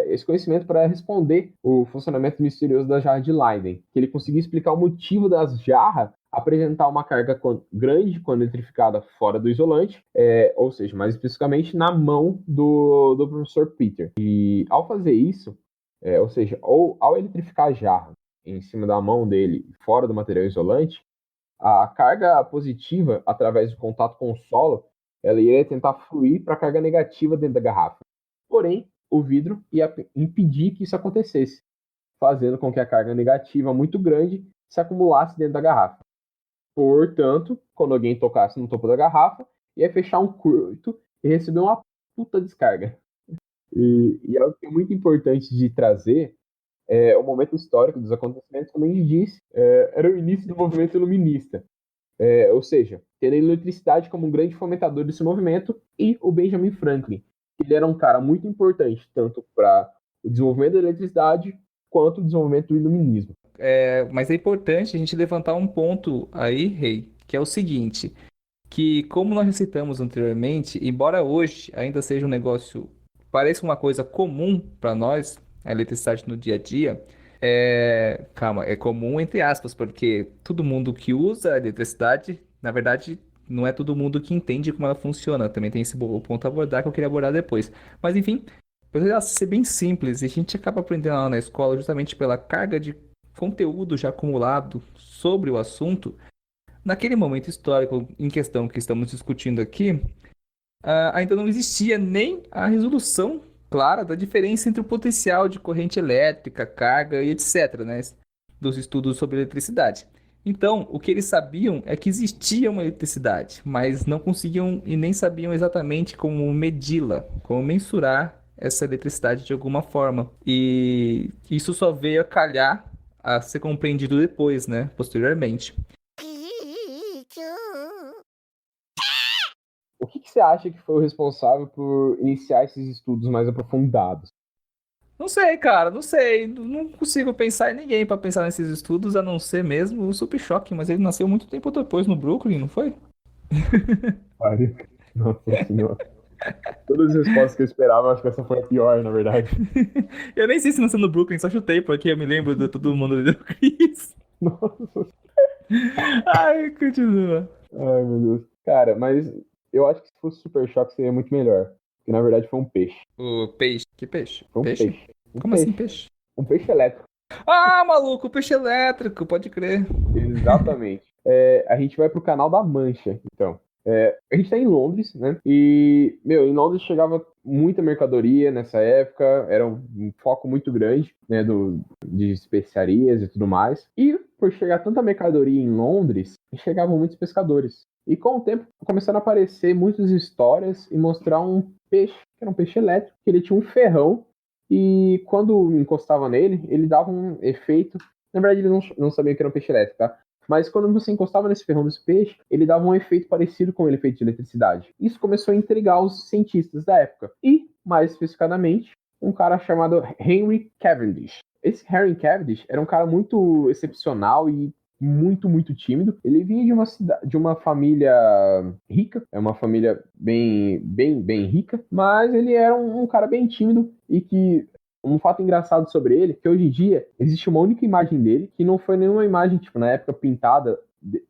esse conhecimento para responder o funcionamento misterioso da jarra de Leyden, que ele conseguia explicar o motivo das jarras apresentar uma carga grande quando eletrificada fora do isolante, ou seja, mais especificamente na mão do professor Peter. E ao fazer isso, ou seja, ao eletrificar a jarra em cima da mão dele, fora do material isolante, a carga positiva, através do contato com o solo, ela iria tentar fluir para a carga negativa dentro da garrafa. Porém, o vidro ia impedir que isso acontecesse, fazendo com que a carga negativa muito grande se acumulasse dentro da garrafa. Portanto, quando alguém tocasse no topo da garrafa, ia fechar um curto e receber uma puta descarga. E algo que é muito importante de trazer o momento histórico dos acontecimentos, como a gente disse, era o início do movimento iluminista. Ou seja, ter a eletricidade como um grande fomentador desse movimento e o Benjamin Franklin. Ele era um cara muito importante, tanto para o desenvolvimento da eletricidade quanto o desenvolvimento do iluminismo. mas é importante a gente levantar um ponto aí, Rei, que é o seguinte, que como nós recitamos anteriormente, embora hoje ainda seja um negócio, pareça uma coisa comum para nós, a eletricidade no dia a dia, é comum entre aspas, porque todo mundo que usa a eletricidade, na verdade, não é todo mundo que entende como ela funciona. Também tem esse ponto a abordar que eu queria abordar depois. Mas enfim, apesar dela ser bem simples, e a gente acaba aprendendo lá na escola justamente pela carga de conteúdo já acumulado sobre o assunto. Naquele momento histórico em questão que estamos discutindo aqui, ainda não existia nem a resolução clara da diferença entre o potencial de corrente elétrica, carga e etc., né, dos estudos sobre eletricidade. Então, o que eles sabiam é que existia uma eletricidade, mas não conseguiam e nem sabiam exatamente como medi-la, como mensurar essa eletricidade de alguma forma. E isso só veio a calhar a ser compreendido depois, né, posteriormente. O que você acha que foi o responsável por iniciar esses estudos mais aprofundados? Não sei, cara, não sei. Não consigo pensar em ninguém pra pensar nesses estudos, a não ser mesmo o Super Choque, mas ele nasceu muito tempo depois no Brooklyn, não foi? Pariu. Nossa senhora. Todas as respostas que eu esperava, eu acho que essa foi a pior, na verdade. Eu nem sei se nasceu no Brooklyn, só chutei, porque eu me lembro de todo mundo do Chris. Nossa. Ai, continua. Ai, meu Deus. Cara, mas eu acho que se fosse Super Choque seria muito melhor. Porque na verdade foi um peixe. O peixe. Que peixe? Foi um Peixe? peixe. Um Como assim peixe. peixe? Um peixe elétrico. Ah, maluco, peixe elétrico, pode crer. Exatamente. A gente vai pro Canal da Mancha, então. A gente tá em Londres, né? E, meu, em Londres chegava muita mercadoria nessa época, era um foco muito grande, né, de especiarias e tudo mais. E por chegar tanta mercadoria em Londres, chegavam muitos pescadores. E com o tempo começaram a aparecer muitas histórias e mostrar um peixe, que era um peixe elétrico, que ele tinha um ferrão e quando encostava nele, ele dava um efeito. Na verdade, ele não sabia que era um peixe elétrico, tá? Mas quando você encostava nesse ferrão desse peixe, ele dava um efeito parecido com o efeito de eletricidade. Isso começou a intrigar os cientistas da época. E, mais especificadamente, um cara chamado Henry Cavendish. Esse Henry Cavendish era um cara muito excepcional e muito, muito tímido. Ele vinha de uma família rica, é uma família bem, bem, bem rica, mas ele era um cara bem tímido e que um fato engraçado sobre ele, que hoje em dia existe uma única imagem dele, que não foi nenhuma imagem, tipo, na época pintada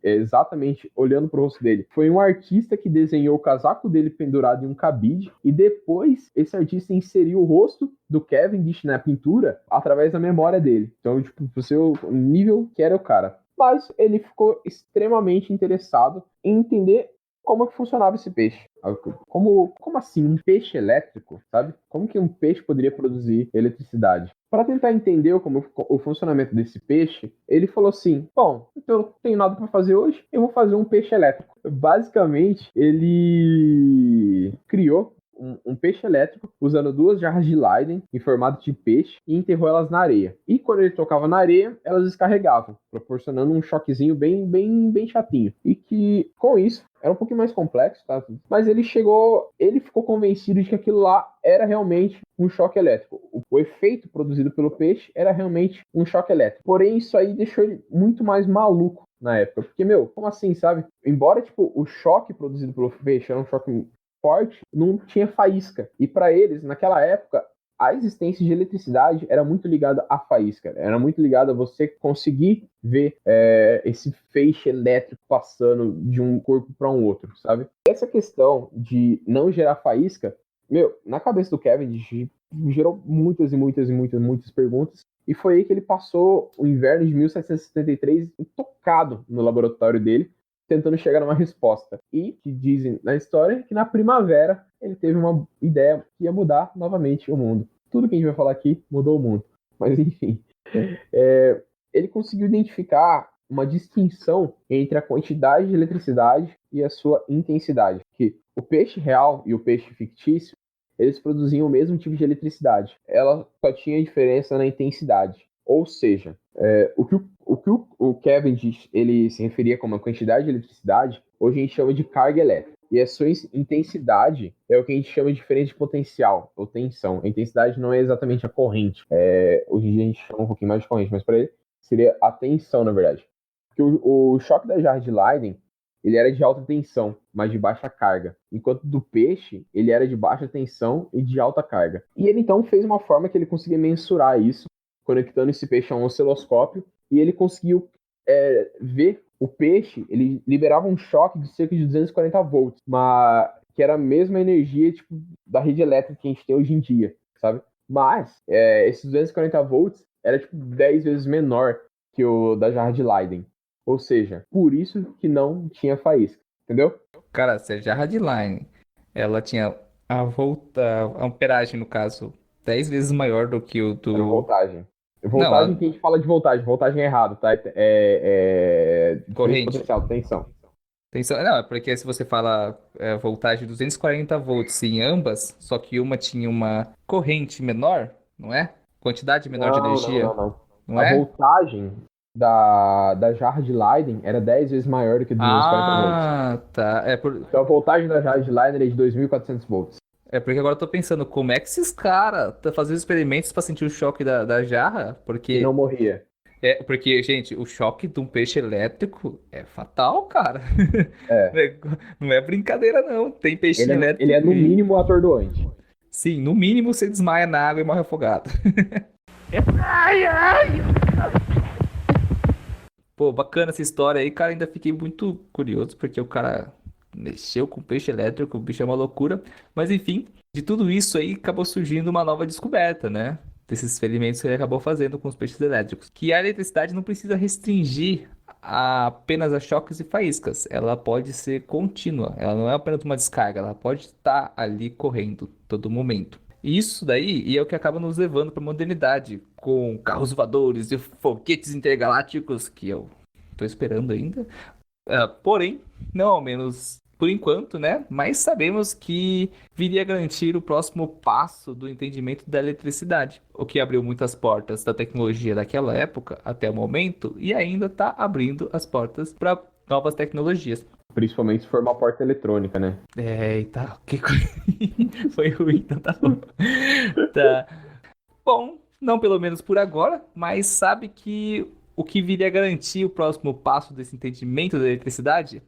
exatamente olhando pro rosto dele. Foi um artista que desenhou o casaco dele pendurado em um cabide e depois esse artista inseriu o rosto do Cavendish na pintura através da memória dele. Então, tipo, pro seu nível que era o cara. Mas ele ficou extremamente interessado em entender como que funcionava esse peixe. Como assim um peixe elétrico, sabe? Como que um peixe poderia produzir eletricidade? Para tentar entender o funcionamento desse peixe, ele falou assim: bom, então eu não tenho nada para fazer hoje, eu vou fazer um peixe elétrico. Basicamente, ele criou um peixe elétrico usando duas jarras de Leyden em formato de peixe e enterrou elas na areia. E quando ele tocava na areia, elas descarregavam, proporcionando um choquezinho bem, bem, bem chatinho. E que, com isso, era um pouquinho mais complexo, tá? Mas ele ficou convencido de que aquilo lá era realmente um choque elétrico. O efeito produzido pelo peixe era realmente um choque elétrico. Porém, isso aí deixou ele muito mais maluco na época. Porque, meu, como assim, sabe? Embora, tipo, o choque produzido pelo peixe era um choque forte, não tinha faísca. E para eles, naquela época, a existência de eletricidade era muito ligada à faísca, era muito ligada a você conseguir ver esse feixe elétrico passando de um corpo para um outro, sabe? Essa questão de não gerar faísca, meu, na cabeça do Kevin gerou muitas e muitas e muitas, muitas perguntas. E foi aí que ele passou o inverno de 1773 intocado no laboratório dele, tentando chegar numa resposta. E que dizem na história que na primavera ele teve uma ideia que ia mudar novamente o mundo. Tudo que a gente vai falar aqui mudou o mundo. Mas enfim. Ele conseguiu identificar uma distinção entre a quantidade de eletricidade e a sua intensidade. Que o peixe real e o peixe fictício, eles produziam o mesmo tipo de eletricidade. Ela só tinha diferença na intensidade. Ou seja, o que o Cavendish ele se referia como a quantidade de eletricidade, hoje a gente chama de carga elétrica. E a sua intensidade é o que a gente chama de diferença de potencial, ou tensão. A intensidade não é exatamente a corrente. Hoje em dia a gente chama um pouquinho mais de corrente, mas para ele seria a tensão, na verdade. Porque o choque da jarra de Leyden, ele era de alta tensão, mas de baixa carga. Enquanto do peixe, ele era de baixa tensão e de alta carga. E ele então fez uma forma que ele conseguia mensurar isso, conectando esse peixe a um osciloscópio, e ele conseguiu ver o peixe, ele liberava um choque de cerca de 240 volts, que era a mesma energia tipo, da rede elétrica que a gente tem hoje em dia, sabe? Mas esses 240 volts era tipo 10 vezes menor que o da jarra de Leyden. Ou seja, por isso que não tinha faísca, entendeu? Cara, se a jarra de Line, ela tinha a amperagem, no caso, 10 vezes maior do que o Era do... voltagem. Não, Voltagem que a gente fala de voltagem. Voltagem é errado, tá? Diferença corrente. potencial, tensão. Tensão, não, é porque se você fala voltagem 240 volts em ambas, só que uma tinha uma corrente menor, não é? Quantidade menor de energia, Não. não A é? voltagem da jarra de Leyden era 10 vezes maior do que 240 volts. Ah, tá. Então a voltagem da jarra de Leyden é de 2.400 volts. É porque agora eu tô pensando, como é que esses caras estão fazendo experimentos pra sentir o choque da jarra? E não Porque, morria. gente, o choque de um peixe elétrico é fatal, cara. É. Não é brincadeira, não. Tem Ele peixinho ele é elétrico no e, mínimo atordoante. sim, no mínimo você desmaia na água e morre afogado. Pô, bacana essa história aí, cara. Ainda fiquei muito curioso, porque o cara mexeu com peixe elétrico, o bicho é uma loucura. Mas enfim, de tudo isso aí acabou surgindo uma nova descoberta, né? Desses experimentos que ele acabou fazendo com os peixes elétricos. Que a eletricidade não precisa restringir apenas a choques e faíscas. Ela pode ser contínua. Ela não é apenas uma descarga, ela pode estar ali correndo todo momento. E isso daí é o que acaba nos levando para a modernidade, com carros voadores e foguetes intergalácticos, que eu tô esperando ainda. Porém, não ao menos por enquanto, né? Mas sabemos que viria a garantir o próximo passo do entendimento da eletricidade, o que abriu muitas portas da tecnologia daquela época até o momento e ainda está abrindo as portas para novas tecnologias. Principalmente se for uma porta eletrônica, né? Eita, que coisa. Foi ruim, então tá bom. Tá. Bom, não pelo menos por agora, mas sabe que o que viria a garantir o próximo passo desse entendimento da eletricidade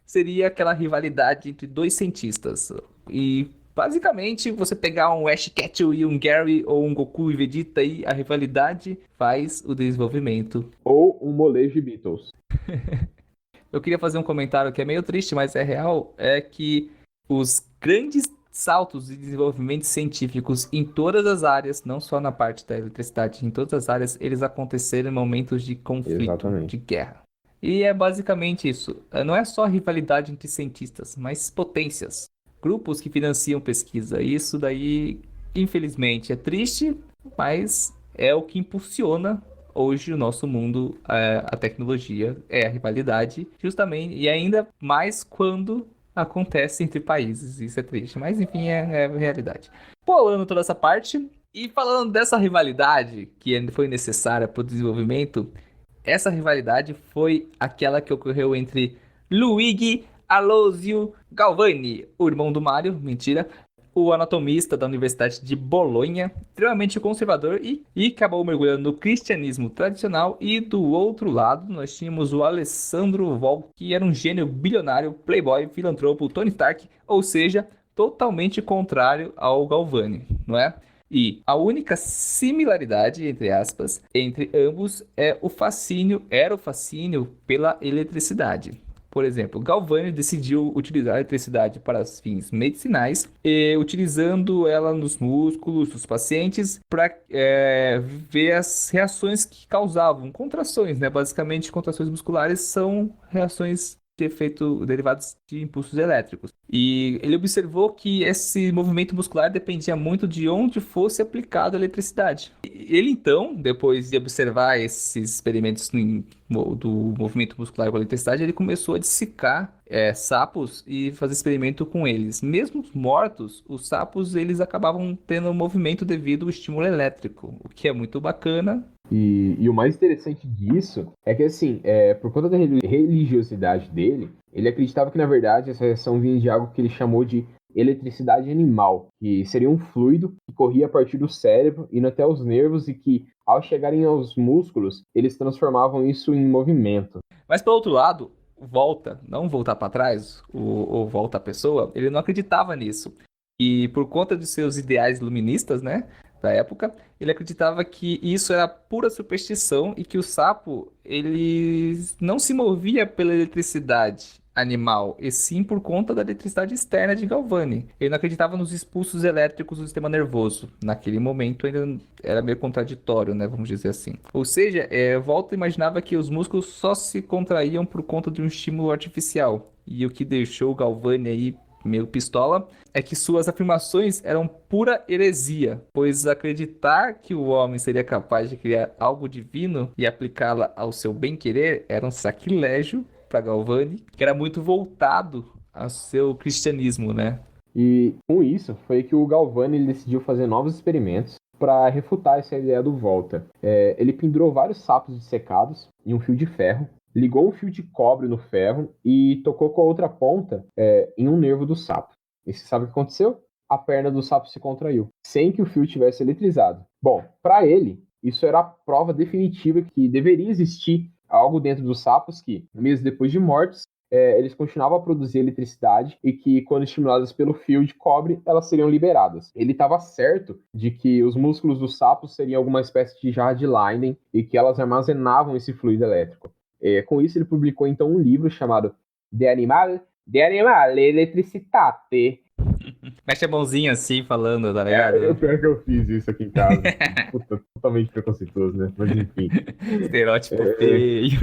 seria aquela rivalidade entre dois cientistas. E basicamente, você pegar um Ash Ketchum e um Gary, ou um Goku e Vegeta, e a rivalidade faz o desenvolvimento. Ou um molejo de Beatles. Eu queria fazer um comentário que é meio triste, mas é real, é que os grandes saltos de desenvolvimento científicos em todas as áreas, não só na parte da eletricidade, em todas as áreas, eles aconteceram em momentos de conflito, de Exatamente. guerra. E é basicamente isso. Não é só rivalidade entre cientistas, mas potências. Grupos que financiam pesquisa. Isso daí, infelizmente, é triste, mas é o que impulsiona hoje o nosso mundo, a tecnologia, é a rivalidade, justamente, e ainda mais quando acontece entre países. Isso é triste, mas enfim, é a realidade. Pulando toda essa parte, e falando dessa rivalidade que foi necessária para o desenvolvimento, essa rivalidade foi aquela que ocorreu entre Luigi Alosio Galvani, o irmão do Mario, mentira, o anatomista da Universidade de Bolonha, extremamente conservador e acabou mergulhando no cristianismo tradicional. E do outro lado, nós tínhamos o Alessandro Volk, que era um gênio bilionário, playboy, filantropo, Tony Stark, ou seja, totalmente contrário ao Galvani, não é? E a única similaridade, entre aspas, entre ambos era o fascínio pela eletricidade. Por exemplo, Galvani decidiu utilizar a eletricidade para fins medicinais, utilizando ela nos músculos dos pacientes para ver as reações que causavam contrações, né? Basicamente, contrações musculares são reações de efeito derivados de impulsos elétricos. E ele observou que esse movimento muscular dependia muito de onde fosse aplicada a eletricidade. Ele então, depois de observar esses experimentos do movimento muscular com a eletricidade, ele começou a dissecar sapos e fazer experimento com eles. Mesmo mortos, os sapos eles acabavam tendo movimento devido ao estímulo elétrico, o que é muito bacana. E o mais interessante disso é que, assim, por conta da religiosidade dele, ele acreditava que, na verdade, essa reação vinha de algo que ele chamou de eletricidade animal, que seria um fluido que corria a partir do cérebro, indo até os nervos e que, ao chegarem aos músculos, eles transformavam isso em movimento. Mas pelo outro lado, Volta, não voltar para trás, o Volta a pessoa, ele não acreditava nisso. E por conta de seus ideais iluministas, né, da época, ele acreditava que isso era pura superstição e que o sapo, ele não se movia pela eletricidade animal, e sim por conta da eletricidade externa de Galvani. Ele não acreditava nos impulsos elétricos do sistema nervoso. Naquele momento ainda era meio contraditório, né, vamos dizer assim. Ou seja, Volta imaginava que os músculos só se contraíam por conta de um estímulo artificial. E o que deixou o Galvani aí meio pistola é que suas afirmações eram pura heresia, pois acreditar que o homem seria capaz de criar algo divino e aplicá-la ao seu bem-querer era um sacrilégio para Galvani, que era muito voltado ao seu cristianismo, né? E com isso foi que o Galvani ele decidiu fazer novos experimentos para refutar essa ideia do Volta. Ele pendurou vários sapos dissecados em um fio de ferro, ligou um fio de cobre no ferro e tocou com a outra ponta em um nervo do sapo. E você sabe o que aconteceu? A perna do sapo se contraiu, sem que o fio tivesse eletrizado. Bom, para ele, isso era a prova definitiva que deveria existir algo dentro dos sapos que, meses depois de mortos, eles continuavam a produzir eletricidade e que, quando estimuladas pelo fio de cobre, elas seriam liberadas. Ele estava certo de que os músculos dos sapos seriam alguma espécie de jarra de Leyden e que elas armazenavam esse fluido elétrico. Com isso, ele publicou então um livro chamado De Animal Electricitate. Mexe a mãozinha assim, falando, tá ligado? Pior que eu fiz isso aqui em casa. Puta, totalmente preconceituoso, né? Mas enfim. Estereótipo feio.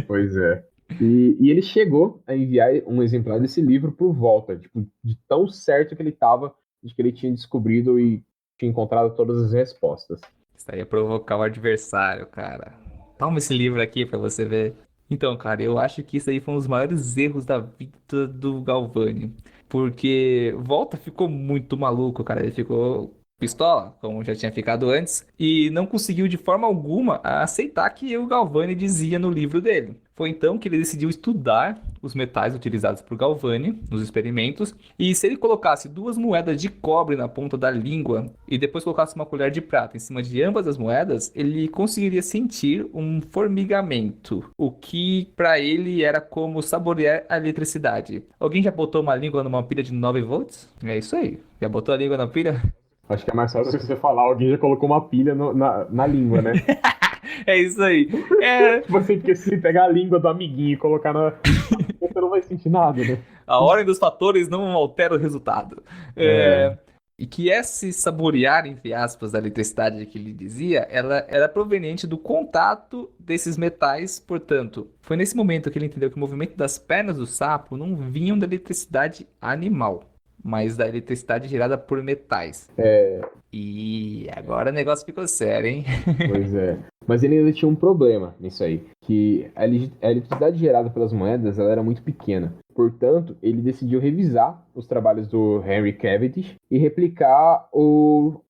Pois é. E ele chegou a enviar um exemplar desse livro por Volta, tipo, de tão certo que ele estava de que ele tinha descobrido e tinha encontrado todas as respostas. Isso aí ia provocar o adversário, cara. Toma esse livro aqui pra você ver. Então, cara, eu acho que isso aí foi um dos maiores erros da vida do Galvani. Porque Volta ficou muito maluco, cara. Ele ficou pistola, como já tinha ficado antes, e não conseguiu de forma alguma aceitar que o Galvani dizia no livro dele. Foi então que ele decidiu estudar os metais utilizados por Galvani nos experimentos, e se ele colocasse 2 moedas de cobre na ponta da língua e depois colocasse uma colher de prata em cima de ambas as moedas, ele conseguiria sentir um formigamento, o que para ele era como saborear a eletricidade. Alguém já botou uma língua numa pilha de 9 volts? É isso aí. Já botou a língua na pilha? Acho que é mais fácil você falar, alguém já colocou uma pilha na língua, né? É isso aí. Porque se pegar a língua do amiguinho e colocar na... você não vai sentir nada, né? A ordem dos fatores não altera o resultado. E que esse saborear, entre aspas, da eletricidade que ele dizia, ela era proveniente do contato desses metais. Portanto, foi nesse momento que ele entendeu que o movimento das pernas do sapo não vinham da eletricidade animal, mas da eletricidade gerada por metais. E agora o negócio ficou sério, hein? Pois é. Mas ele ainda tinha um problema nisso aí, que a eletricidade gerada pelas moedas ela era muito pequena. Portanto, ele decidiu revisar os trabalhos do Henry Cavendish e replicar o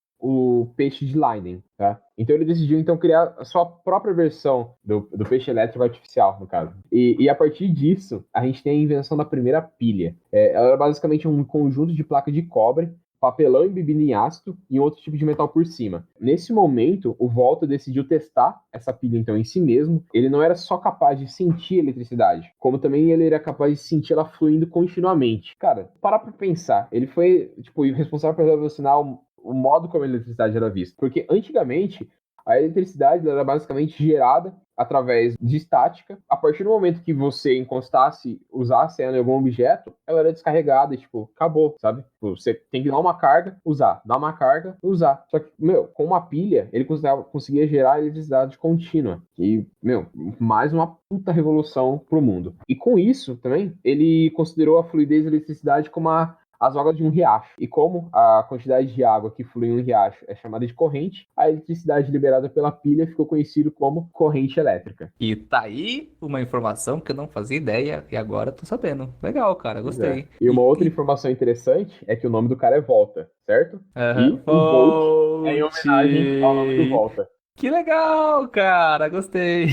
peixe de Leyden, tá? Então ele decidiu criar a sua própria versão do peixe elétrico artificial, no caso. E a partir disso, a gente tem a invenção da primeira pilha. Ela era basicamente um conjunto de placa de cobre, papelão embebido em ácido e outro tipo de metal por cima. Nesse momento, o Volta decidiu testar essa pilha então em si mesmo. Ele não era só capaz de sentir a eletricidade, como também ele era capaz de sentir ela fluindo continuamente. Cara, para pra pensar, ele foi responsável por revolucionar o modo como a eletricidade era vista. Porque antigamente, a eletricidade era basicamente gerada através de estática. A partir do momento que você encostasse, usasse ela em algum objeto, ela era descarregada e, acabou, sabe? Você tem que dar uma carga, usar. Dar uma carga, usar. Só que, com uma pilha, ele conseguia gerar eletricidade contínua. E, mais uma puta revolução pro mundo. E com isso, também, ele considerou a fluidez da eletricidade como as águas de um riacho. E como a quantidade de água que flui em um riacho é chamada de corrente, a eletricidade liberada pela pilha ficou conhecido como corrente elétrica. E tá aí uma informação que eu não fazia ideia e agora tô sabendo. Legal, cara, gostei. E uma outra informação interessante é que o nome do cara é Volta, certo? E o Volt é em homenagem ao nome do Volta. Que legal, cara, gostei.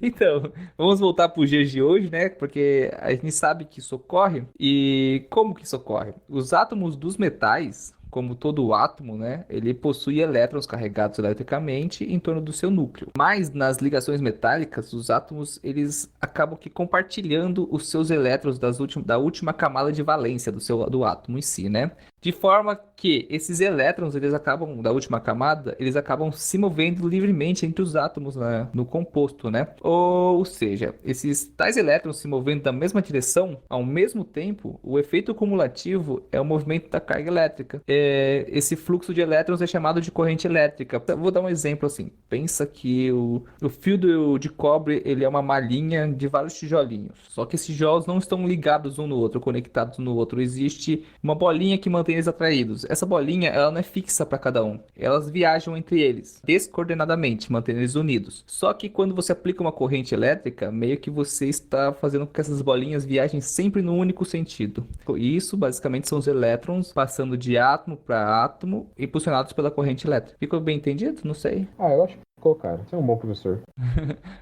Então, vamos voltar para os dias de hoje, né? Porque a gente sabe que isso ocorre. E como que isso ocorre? Os átomos dos metais, como todo átomo, né? Ele possui elétrons carregados eletricamente em torno do seu núcleo. Mas nas ligações metálicas, os átomos eles acabam que compartilhando os seus elétrons da última camada de valência do átomo em si, né? De forma que esses elétrons, eles acabam, da última camada, eles acabam se movendo livremente entre os átomos no composto, né? Ou seja, esses tais elétrons se movendo da mesma direção, ao mesmo tempo, o efeito cumulativo é o movimento da carga elétrica. Esse fluxo de elétrons é chamado de corrente elétrica. Eu vou dar um exemplo assim. Pensa que o fio de cobre, ele é uma malhinha de vários tijolinhos. Só que esses tijolos não estão ligados um no outro, conectados um no outro. Existe uma bolinha que mantém eles atraídos. Essa bolinha, ela não é fixa para cada um. Elas viajam entre eles, descoordenadamente, mantendo eles unidos. Só que quando você aplica uma corrente elétrica, meio que você está fazendo com que essas bolinhas viajem sempre no único sentido. E isso, basicamente, são os elétrons passando de átomo para átomo, impulsionados pela corrente elétrica. Ficou bem entendido? Não sei. Ah, eu acho que ficou, cara. Você é um bom professor.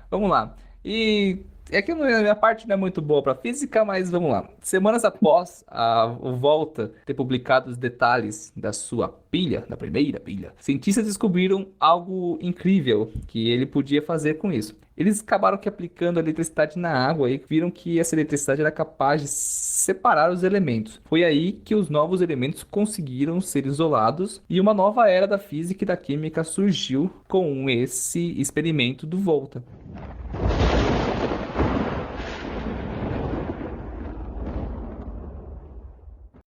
Vamos lá. E é que a minha parte não é muito boa para física, mas vamos lá. Semanas após a Volta ter publicado os detalhes da sua pilha, da primeira pilha, cientistas descobriram algo incrível que ele podia fazer com isso. Eles acabaram que aplicando a eletricidade na água e viram que essa eletricidade era capaz de separar os elementos. Foi aí que os novos elementos conseguiram ser isolados e uma nova era da física e da química surgiu com esse experimento do Volta.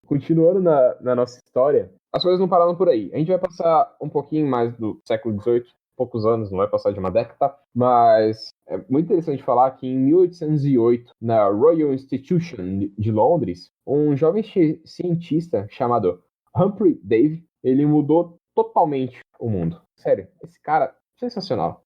Continuando na nossa história, as coisas não pararam por aí. A gente vai passar um pouquinho mais do século XVIII, poucos anos, não vai passar de uma década, mas é muito interessante falar que em 1808, na Royal Institution de Londres, um jovem cientista chamado Humphrey Davy, ele mudou totalmente o mundo. Sério, esse cara, sensacional.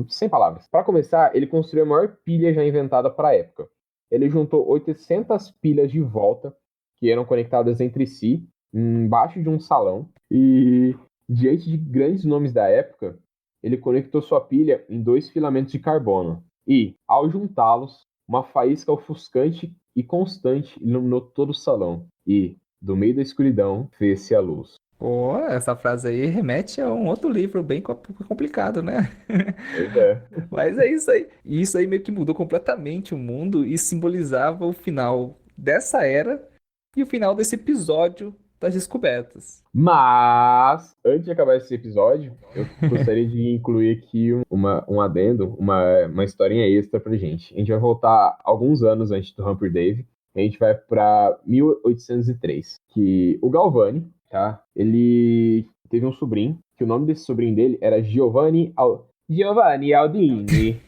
Sem palavras. Para começar, ele construiu a maior pilha já inventada para a época. Ele juntou 800 pilhas de volta que eram conectadas entre si, embaixo de um salão, e diante de grandes nomes da época, ele conectou sua pilha em 2 filamentos de carbono. E, ao juntá-los, uma faísca ofuscante e constante iluminou todo o salão. E, do meio da escuridão, fez-se a luz. Pô, essa frase aí remete a um outro livro bem complicado, né? Pois é. Mas é isso aí. E isso aí meio que mudou completamente o mundo e simbolizava o final dessa era e o final desse episódio das descobertas. Mas, antes de acabar esse episódio, eu gostaria de incluir aqui um adendo, uma historinha extra pra gente. A gente vai voltar alguns anos antes do Humphrey Davy. A gente vai para 1803, que o Galvani, tá? Ele teve um sobrinho, que o nome desse sobrinho dele era Giovanni Aldini.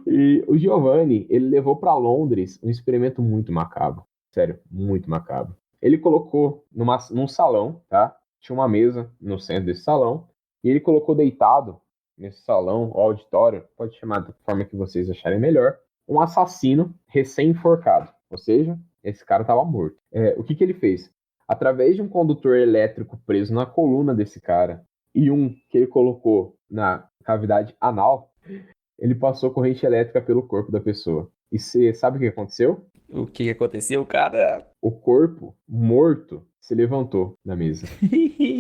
E o Giovanni, ele levou para Londres um experimento muito macabro. Sério, muito macabro. Ele colocou num salão, tá? Tinha uma mesa no centro desse salão. E ele colocou deitado nesse salão, ou auditório, pode chamar da forma que vocês acharem melhor, um assassino recém-enforcado. Ou seja, esse cara estava morto. O que ele fez? Através de um condutor elétrico preso na coluna desse cara e um que ele colocou na cavidade anal, ele passou corrente elétrica pelo corpo da pessoa. E você sabe o que aconteceu? O que aconteceu, cara? O corpo morto se levantou na mesa.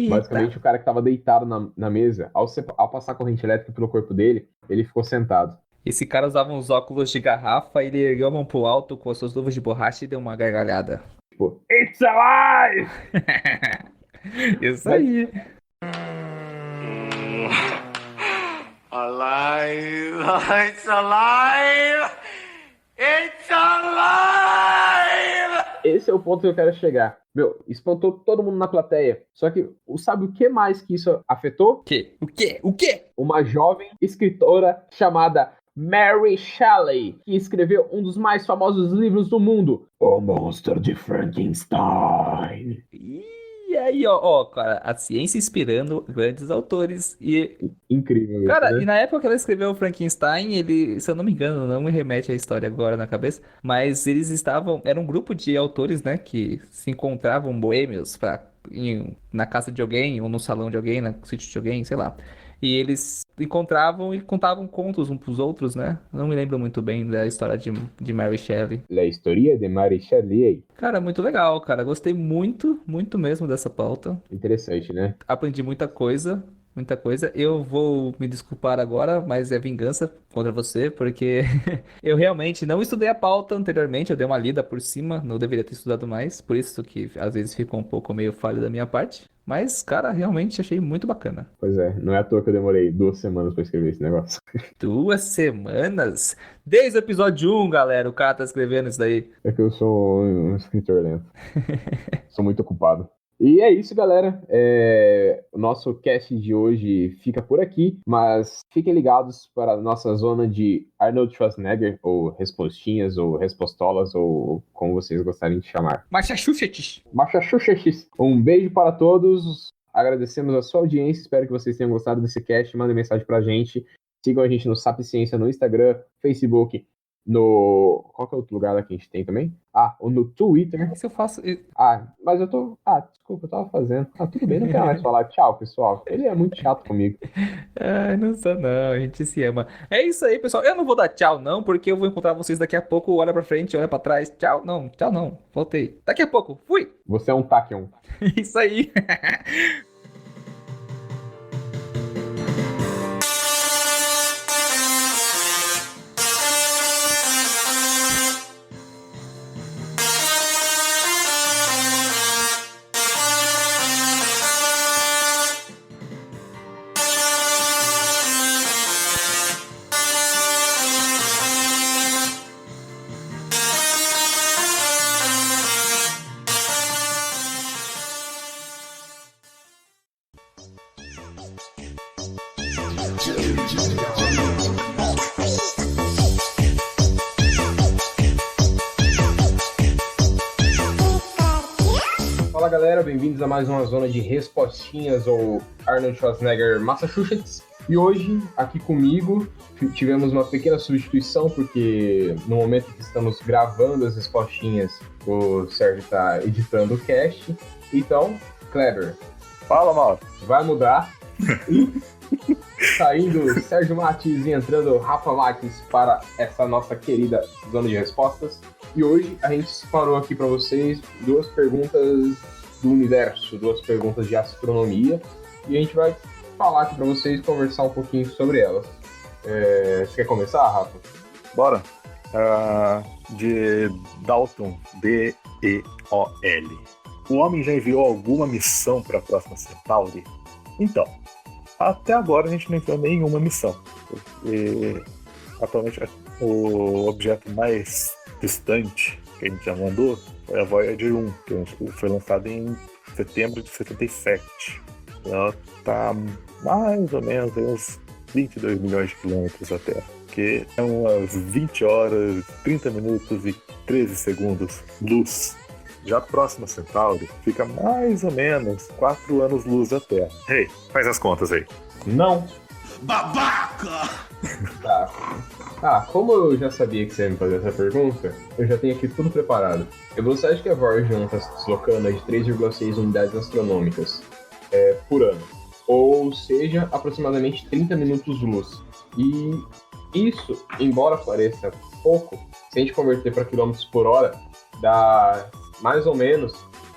Basicamente, o cara que estava deitado na mesa, ao passar a corrente elétrica pelo corpo dele, ele ficou sentado. Esse cara usava uns óculos de garrafa, ele ergueu a mão pro alto com as suas luvas de borracha e deu uma gargalhada. Tipo, It's alive! Isso aí. Alive! It's alive! It's alive! Esse é o ponto que eu quero chegar. Meu, espantou todo mundo na plateia. Só que, sabe o que mais que isso afetou? O quê? Uma jovem escritora chamada Mary Shelley, que escreveu um dos mais famosos livros do mundo, O Monstro de Frankenstein. E aí, ó, cara, a ciência inspirando grandes autores e... Incrível. Cara, isso, né? e na época que ela escreveu o Frankenstein, ele, se eu não me engano, não me remete à história agora na cabeça, mas eles era um grupo de autores, né, que se encontravam boêmios na casa de alguém, ou no salão de alguém, no sítio de alguém, sei lá. E eles encontravam e contavam contos uns pros outros, né? Não me lembro muito bem da história de Mary Shelley. La historia de Mary Shelley. Cara, muito legal, cara. Gostei muito, muito mesmo dessa pauta. Interessante, né? Aprendi muita coisa, muita coisa. Eu vou me desculpar agora, mas é vingança contra você, porque eu realmente não estudei a pauta anteriormente, eu dei uma lida por cima, não deveria ter estudado mais, por isso que às vezes ficou um pouco meio falho da minha parte. Mas, cara, realmente achei muito bacana. Pois é, não é à toa que eu demorei 2 semanas pra escrever esse negócio. 2 semanas? Desde o episódio 1, galera, o cara tá escrevendo isso daí. É que eu sou um escritor lento. Sou muito ocupado. E é isso, galera. O nosso cast de hoje fica por aqui, mas fiquem ligados para a nossa zona de Arnold Schwarzenegger, ou respostinhas, ou respostolas, ou como vocês gostarem de chamar. Massachusetts. Massachusetts. Um beijo para todos. Agradecemos a sua audiência. Espero que vocês tenham gostado desse cast. Mandem mensagem pra gente. Sigam a gente no Sapiência no Instagram, Facebook, no... Qual que é outro lugar lá que a gente tem também? Ou no Twitter. Se eu faço. Mas eu tô... desculpa, eu tava fazendo. Tudo bem, não quero mais falar. Tchau, pessoal. Ele é muito chato comigo. Ai, não sou não, a gente se ama. É isso aí, pessoal. Eu não vou dar tchau, não, porque eu vou encontrar vocês daqui a pouco. Olha pra frente, olha pra trás. Tchau, não, tchau, não. Voltei. Daqui a pouco, fui. Você é um Tachyon. Isso aí. Fala, galera, bem-vindos a mais uma zona de respostinhas, ou Arnold Schwarzenegger Massachusetts. E hoje, aqui comigo, tivemos uma pequena substituição, porque no momento que estamos gravando as respostinhas, o Sérgio está editando o cast. Então, Kleber, Fala, Mauro. vai mudar. Saindo Sérgio Matis e entrando Rafa Matis para essa nossa querida zona de respostas. E hoje a gente separou aqui para vocês 2 perguntas do universo, 2 perguntas de astronomia. E a gente vai falar aqui para vocês, conversar um pouquinho sobre elas. Você quer começar, Rafa? Bora. De Dalton, D-E-O-L. O homem já enviou alguma missão para a próxima Centauri? Então, até agora a gente não enviou nenhuma missão. Porque atualmente o objeto mais distante que a gente já mandou foi a Voyager 1, que foi lançada em setembro de 77. Ela está mais ou menos uns 22 milhões de quilômetros da Terra, que é umas 20 horas, 30 minutos e 13 segundos luz. Já a próxima Centauri fica mais ou menos 4 anos-luz da Terra. Hey, faz as contas aí. Não. Babaca! Como eu já sabia que você ia me fazer essa pergunta, eu já tenho aqui tudo preparado. A velocidade que a Voyager 1 está se deslocando é de 3,6 unidades astronômicas por ano. Ou seja, aproximadamente 30 minutos-luz. E isso, embora pareça pouco, se a gente converter para quilômetros por hora, dá mais ou menos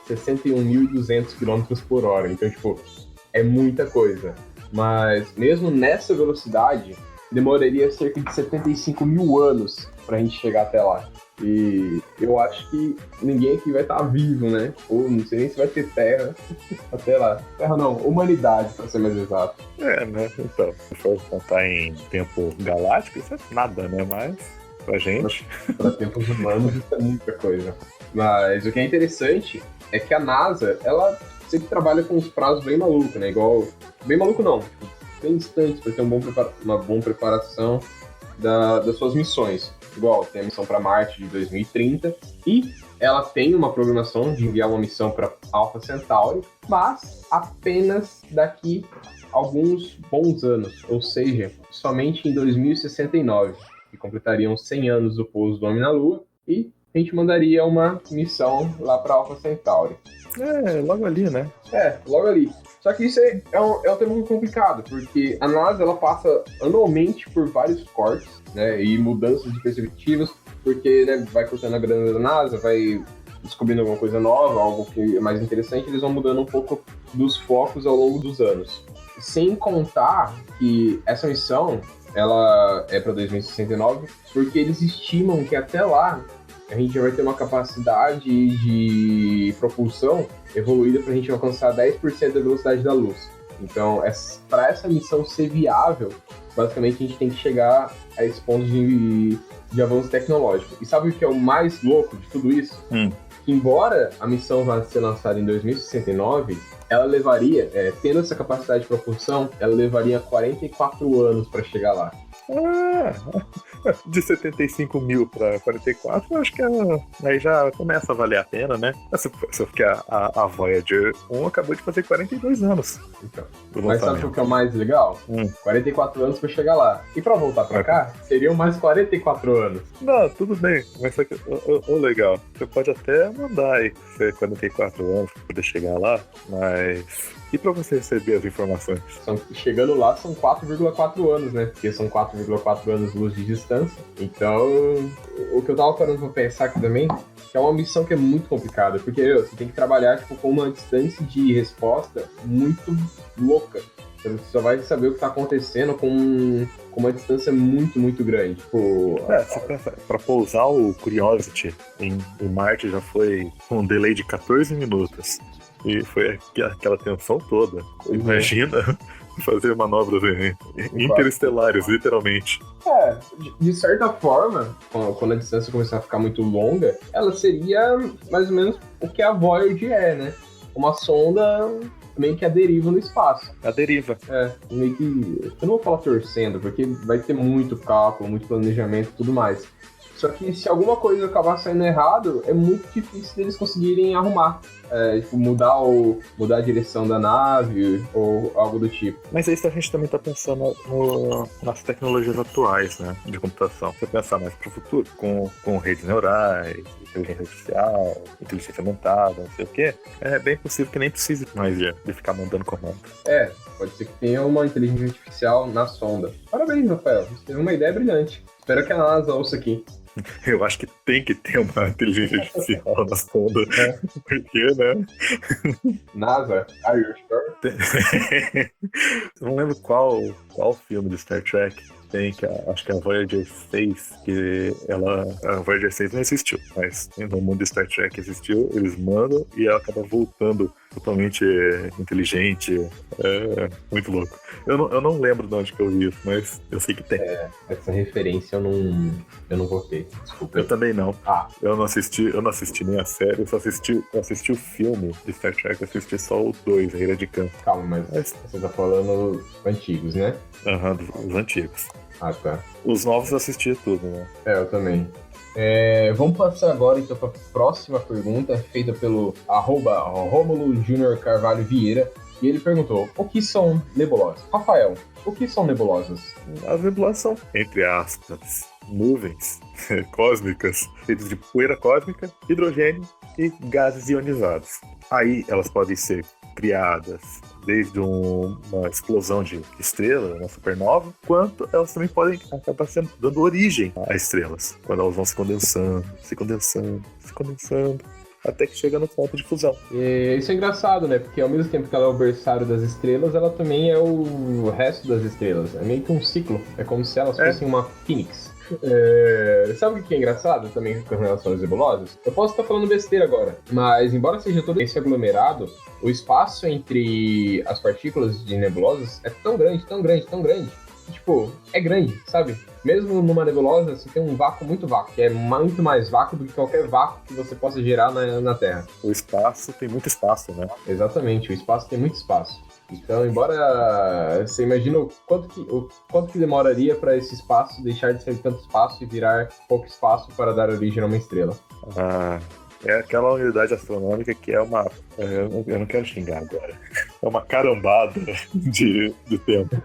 61.200 km por hora. Então, é muita coisa. Mas mesmo nessa velocidade, demoraria cerca de 75 mil anos pra gente chegar até lá. E eu acho que ninguém aqui vai estar vivo, né? Ou não sei nem se vai ter terra até lá. Terra não, humanidade, pra ser mais exato. Né? Então, se for contar em tempo galáctico, isso é nada, né? Mas, pra gente... Para tempos humanos, isso é muita coisa. Mas o que é interessante é que a NASA, ela sempre trabalha com uns prazos bem malucos, né? Igual... Bem maluco não, bem distantes, para ter uma boa preparação das suas missões. Igual, tem a missão para Marte de 2030 e ela tem uma programação de enviar uma missão para Alpha Centauri, mas apenas daqui alguns bons anos, ou seja, somente em 2069, que completariam 100 anos do pouso do homem na Lua, e a gente mandaria uma missão lá para Alpha Centauri. Logo ali, né? Logo ali. Só que isso é um tema muito complicado, porque a NASA ela passa anualmente por vários cortes, né, e mudanças de perspectivas, porque, né, vai cortando a grana da NASA, vai descobrindo alguma coisa nova, algo que é mais interessante, eles vão mudando um pouco dos focos ao longo dos anos. Sem contar que essa missão, ela é para 2069, porque eles estimam que até lá a gente vai ter uma capacidade de propulsão evoluída para a gente alcançar 10% da velocidade da luz. Então, para essa missão ser viável, basicamente a gente tem que chegar a esse ponto de avanço tecnológico. E sabe o que é o mais louco de tudo isso? Que embora a missão vá ser lançada em 2069, ela levaria, tendo essa capacidade de propulsão, ela levaria 44 anos para chegar lá. De 75 mil para 44, eu acho que aí já começa a valer a pena, né? Porque a Voyager 1 acabou de fazer 42 anos. Então, mas sabe o que é o mais legal? 44 anos para chegar lá. E para voltar para cá, seriam mais 44 anos. Não, tudo bem. Mas só que, legal. Você pode até mandar aí 44 anos para poder chegar lá, mas... E para você receber as informações? Chegando lá são 4,4 anos, né? Porque são 4,4 anos luz de distância. Então, o que eu tava parando pra pensar aqui também, que é uma missão que é muito complicada, porque você tem que trabalhar com uma distância de resposta muito louca. Você só vai saber o que tá acontecendo com uma distância muito, muito grande. Você pensa, pra pousar o Curiosity em Marte já foi um delay de 14 minutos. E foi aquela tensão toda. Imagina fazer manobras interestelares, literalmente. De certa forma, quando a distância começar a ficar muito longa, ela seria mais ou menos o que a Voyager é, né? Uma sonda meio que a deriva no espaço. A deriva. Meio que... Eu não vou falar torcendo, porque vai ter muito cálculo, muito planejamento e tudo mais. Só que se alguma coisa acabar saindo errado, é muito difícil deles conseguirem arrumar. Tipo, mudar a direção da nave ou algo do tipo. Mas isso a gente também tá pensando nas tecnologias atuais, né? De computação. Você pensar mais pro futuro, com redes neurais, inteligência artificial, inteligência aumentada, não sei o quê. É bem possível que nem precise mais de ficar mandando comando. Pode ser que tenha uma inteligência artificial na sonda. Parabéns, Rafael. Você teve uma ideia brilhante. Espero que a NASA ouça aqui. Eu acho que tem que ter uma inteligência artificial na sonda. Porque, né? NASA, are you sure? Eu não lembro qual filme de Star Trek tem, acho que é a Voyager 6, que a Voyager 6 não existiu, mas no mundo de Star Trek existiu, eles mandam e ela acaba voltando totalmente inteligente. Muito louco. Eu não lembro de onde que eu vi isso, mas eu sei que tem. Essa referência eu não votei, desculpa. Eu também não. Eu não assisti nem a série, eu assisti o filme de Star Trek, eu assisti só o 2, a Ilha de Khan. Calma, mas você tá falando antigos, né? Dos antigos. Tá. Os novos eu assisti tudo, né? Eu também. Vamos passar agora então para a próxima pergunta, feita pelo @Rômulo Júnior Carvalho Vieira. E ele perguntou: o que são nebulosas? Rafael, o que são nebulosas? As nebulosas são, entre aspas, nuvens cósmicas feitas de poeira cósmica, hidrogênio e gases ionizados. Aí elas podem ser criadas desde uma explosão de estrela, uma supernova, quanto elas também podem acabar dando origem a estrelas, quando elas vão se condensando, até que chega no ponto de fusão. Isso é engraçado, né? Porque ao mesmo tempo que ela é o berçário das estrelas, ela também é o resto das estrelas. É meio que um ciclo. É como se elas fossem uma fênix. Sabe o que é engraçado também com relação às nebulosas? Eu posso estar falando besteira agora, mas embora seja todo esse aglomerado, o espaço entre as partículas de nebulosas é tão grande, que, tipo, é grande, sabe? Mesmo numa nebulosa, você tem um vácuo muito vácuo, que é muito mais vácuo do que qualquer vácuo que você possa gerar na Terra. O espaço tem muito espaço, né? Exatamente, o espaço tem muito espaço. Então, embora você imagina o quanto que demoraria para esse espaço deixar de ser tanto espaço e virar pouco espaço para dar origem a uma estrela. É aquela unidade astronômica que é uma... Eu não quero xingar agora. É uma carambada de tempo.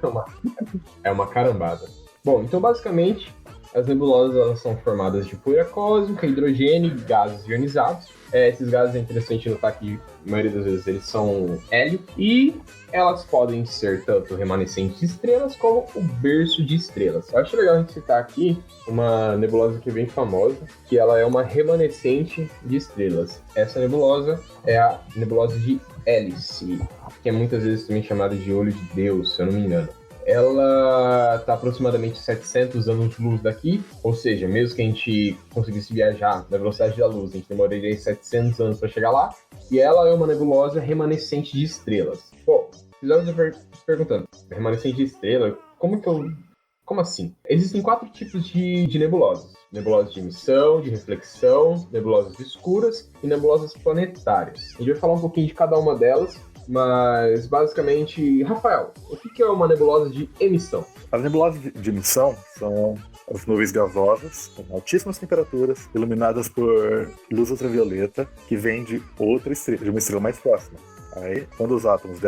É uma carambada. Bom, então basicamente as nebulosas elas são formadas de poeira cósmica, hidrogênio e gases ionizados. Esses gases é interessante notar que, a maioria das vezes, eles são hélio. E elas podem ser tanto remanescentes de estrelas, como o berço de estrelas. Eu acho legal a gente citar aqui uma nebulosa que é bem famosa, que ela é uma remanescente de estrelas. Essa nebulosa é a nebulosa de Hélice, que é muitas vezes também chamada de olho de Deus, se eu não me engano. Ela está aproximadamente 700 anos-luz daqui, ou seja, mesmo que a gente conseguisse viajar na velocidade da luz, a gente demoraria 700 anos para chegar lá, e ela é uma nebulosa remanescente de estrelas. Bom, precisamos se perguntando, remanescente de estrela, como assim? Existem 4 tipos de nebulosas. Nebulosas de emissão, de reflexão, nebulosas escuras e nebulosas planetárias. A gente vai falar um pouquinho de cada uma delas, mas basicamente, Rafael, o que é uma nebulosa de emissão? As nebulosas de emissão são as nuvens gasosas, com altíssimas temperaturas, iluminadas por luz ultravioleta, que vem de outra estrela, de uma estrela mais próxima. Aí, quando os átomos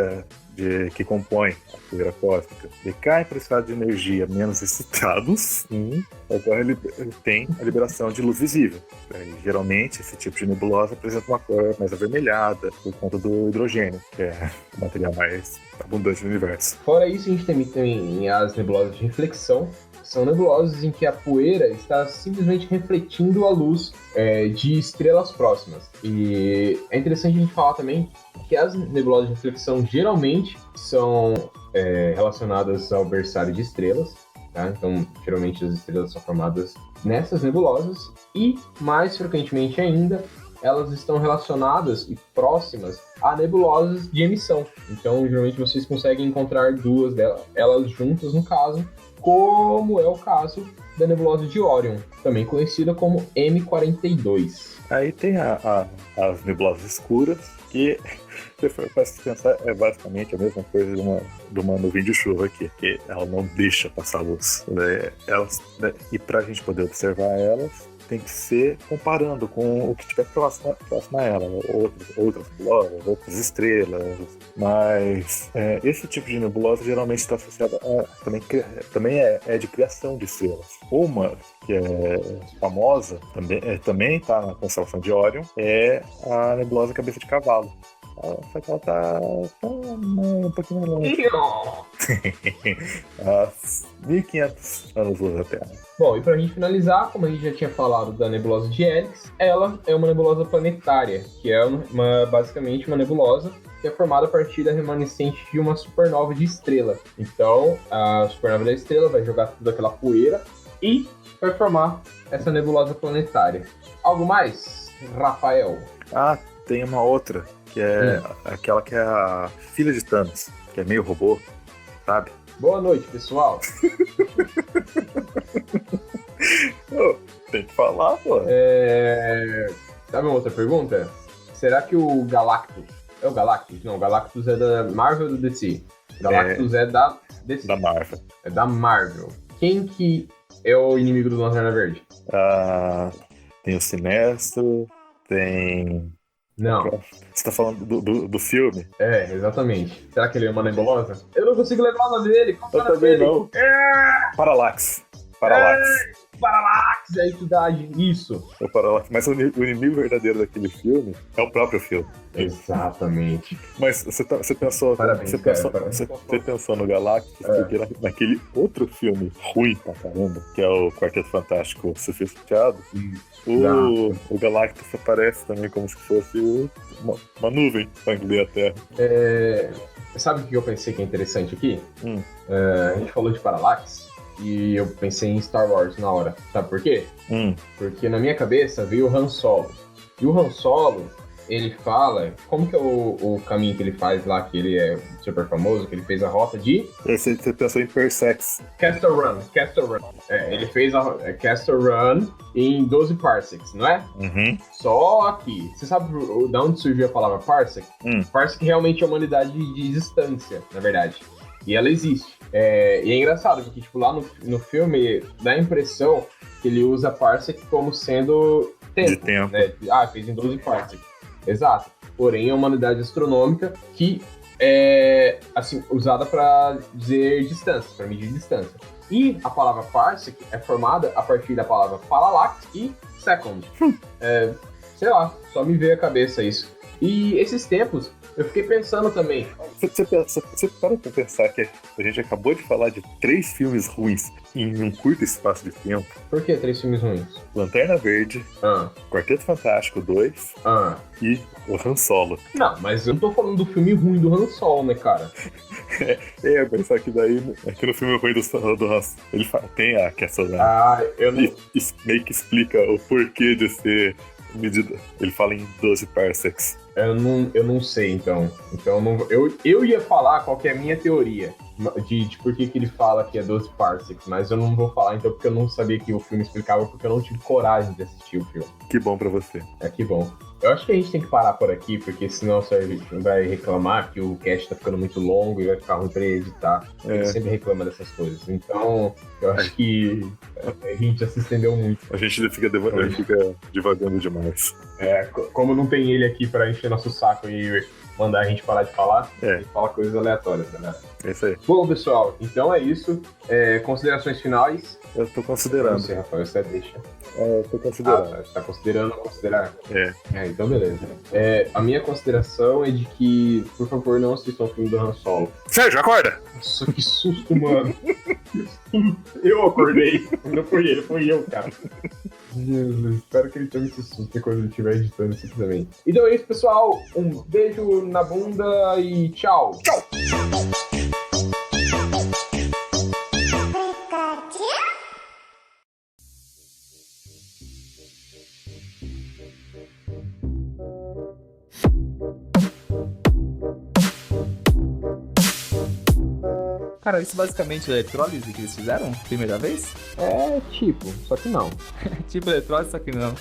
que compõem a poeira cósmica decaem para o estado de energia menos excitados, tem a liberação de luz visível. Geralmente, esse tipo de nebulosa apresenta uma cor mais avermelhada por conta do hidrogênio, que é o material mais abundante do universo. Fora isso, a gente tem também as nebulosas de reflexão. São nebulosas em que a poeira está simplesmente refletindo a luz de estrelas próximas. E é interessante a gente falar também que as nebulosas de reflexão geralmente são relacionadas ao berçário de estrelas. Tá? Então, geralmente as estrelas são formadas nessas nebulosas e, mais frequentemente ainda, elas estão relacionadas e próximas a nebulosas de emissão. Então, geralmente vocês conseguem encontrar duas delas, elas juntas no caso, como é o caso da nebulosa de Órion, também conhecida como M42. Aí tem as nebulosas escuras, que, se for para pensar, é basicamente a mesma coisa de uma nuvem de chuva aqui, que ela não deixa passar luz. E para a gente poder observar elas, tem que ser comparando com o que estiver próximo a ela, outras nebulosas, outras estrelas, mas esse tipo de nebulosa geralmente está associada também é de criação de estrelas. Uma que é famosa, também está na constelação de Órion, é a nebulosa Cabeça de Cavalo. Só que ela tá um pouquinho mais longe. A 1.500 anos-luz da Terra. Bom, e pra gente finalizar, como a gente já tinha falado da nebulosa de Helix, ela é uma nebulosa planetária, que é basicamente uma nebulosa que é formada a partir da remanescente de uma supernova de estrela. Então, a supernova da estrela vai jogar toda aquela poeira e vai formar essa nebulosa planetária. Algo mais, Rafael? Tem uma outra, que é aquela que é a filha de Thanos, que é meio robô, sabe? Boa noite, pessoal. Tem que falar, pô. Sabe uma outra pergunta? Será que o Galactus... É o Galactus? Não, o Galactus é da Marvel ou do DC? Galactus é da DC. Da Marvel. É da Marvel. Quem que é o inimigo do Lanterna Verde? Tem o Sinestro, tem... Não. Você tá falando do filme? Exatamente. Será que ele é uma nebulosa? Eu não consigo lembrar o nome dele. Eu também não. Parallax. Parallax, aí que dá isso. É o Parallax. Mas o inimigo verdadeiro daquele filme é o próprio filme. Exatamente. Mas você pensou... Parabéns, você pensou no Galactus, porque naquele outro filme ruim pra caramba, que é o Quarteto Fantástico Sofisticado, o Galactus aparece também como se fosse uma nuvem pra engolir a Terra. Sabe o que eu pensei que é interessante aqui? A gente falou de Parallax e eu pensei em Star Wars na hora. Sabe por quê? Porque na minha cabeça veio o Han Solo. E o Han Solo, ele fala... Como que é o caminho que ele faz lá, que ele é super famoso, que ele fez a rota de... Você pensou em Parsecs. Castle Run. Ele fez a Castle Run em 12 parsecs, não é? Só que... Você sabe de onde surgiu a palavra parsec? Parsec realmente é uma unidade de distância, na verdade. E ela existe. E é engraçado, porque tipo, lá no filme dá a impressão que ele usa parsec como sendo tempo. De tempo. Né? Fez em 12 parsecs. Exato. Porém, é uma unidade astronômica que é assim, usada para dizer distância, para medir distância. E a palavra parsec é formada a partir da palavra parallax e second. sei lá, só me veio à cabeça isso. E esses tempos, eu fiquei pensando também. Você para pra pensar que a gente acabou de falar de 3 filmes ruins em um curto espaço de tempo. Por que 3 filmes ruins? Lanterna Verde, Quarteto Fantástico 2 e o Han Solo. Não, mas eu não tô falando do filme ruim do Han Solo, né, cara? Mas só que daí, aqui no filme ruim do Han, ele tem a questão, né? Eu não... Meio que explica o porquê de ser medida. Ele fala em 12 parsecs. Eu não sei, então. Eu ia falar qual que é a minha teoria de por que ele fala que é 12 parsecs, mas eu não vou falar, então, porque eu não sabia que o filme explicava, porque eu não tive coragem de assistir o filme. Que bom pra você. Que bom. Eu acho que a gente tem que parar por aqui, porque senão você vai reclamar que o cast tá ficando muito longo e vai ficar ruim pra ele editar. Ele sempre reclama dessas coisas. Então, eu acho que a gente já se estendeu muito. A gente fica divagando demais. Como não tem ele aqui pra encher nosso saco e mandar a gente parar de falar, a gente fala coisas aleatórias, né? É isso aí. Bom, pessoal, então é isso. Considerações finais? Eu tô considerando. Você, Rafael, você deixa. Eu tô considerando. Você tá considerando ou considerar? É. Então beleza. A minha consideração é de que, por favor, não assistam o filme do Han Solo. Sérgio, acorda! Nossa, que susto, mano. Eu acordei. Não foi ele, foi eu, cara. Jesus, espero que ele tome esse susto quando ele estiver editando isso aqui também. Então é isso, pessoal. Um beijo na bunda e tchau. Tchau! Cara, isso basicamente é eletrólise que eles fizeram? Primeira vez? Só que não. Tipo eletrólise, só que não.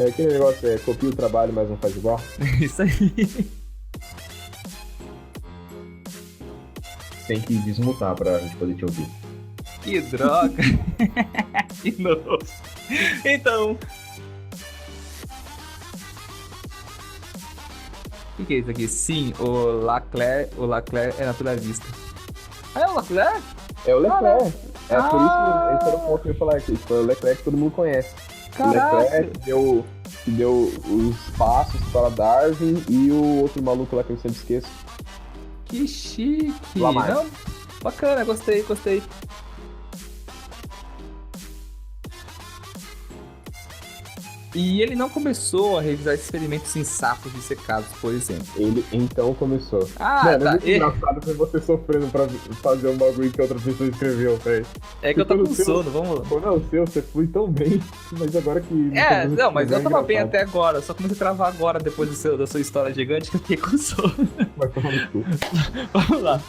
Aquele negócio copia o trabalho, mas não faz igual. Isso aí. Tem que desmutar pra gente poder te ouvir. Que droga. De novo. Então... O que é isso aqui? Sim, o Leclerc é naturalista. É o Leclerc? É o Leclerc. Por isso esse era o ponto que eu ia falar aqui. Foi o Leclerc que todo mundo conhece. Caraca. O Leclerc que deu os passos para Darwin e o outro maluco lá que eu sempre esqueço. Que chique. Lamar. Não? Bacana, gostei. E ele não começou a revisar experimentos em sapos dissecados, por exemplo. Ele então começou. Mano, tá. É muito engraçado ver você sofrendo pra fazer um bagulho que outra pessoa escreveu, velho. É que eu tô com sono, vamos lá. Quando é o seu, você flui tão bem, mas agora que... Não, mas eu tava bem até agora, só comecei a travar agora, depois da sua história gigante, que eu fiquei com sono. Vai tomar no cu. Vamos lá.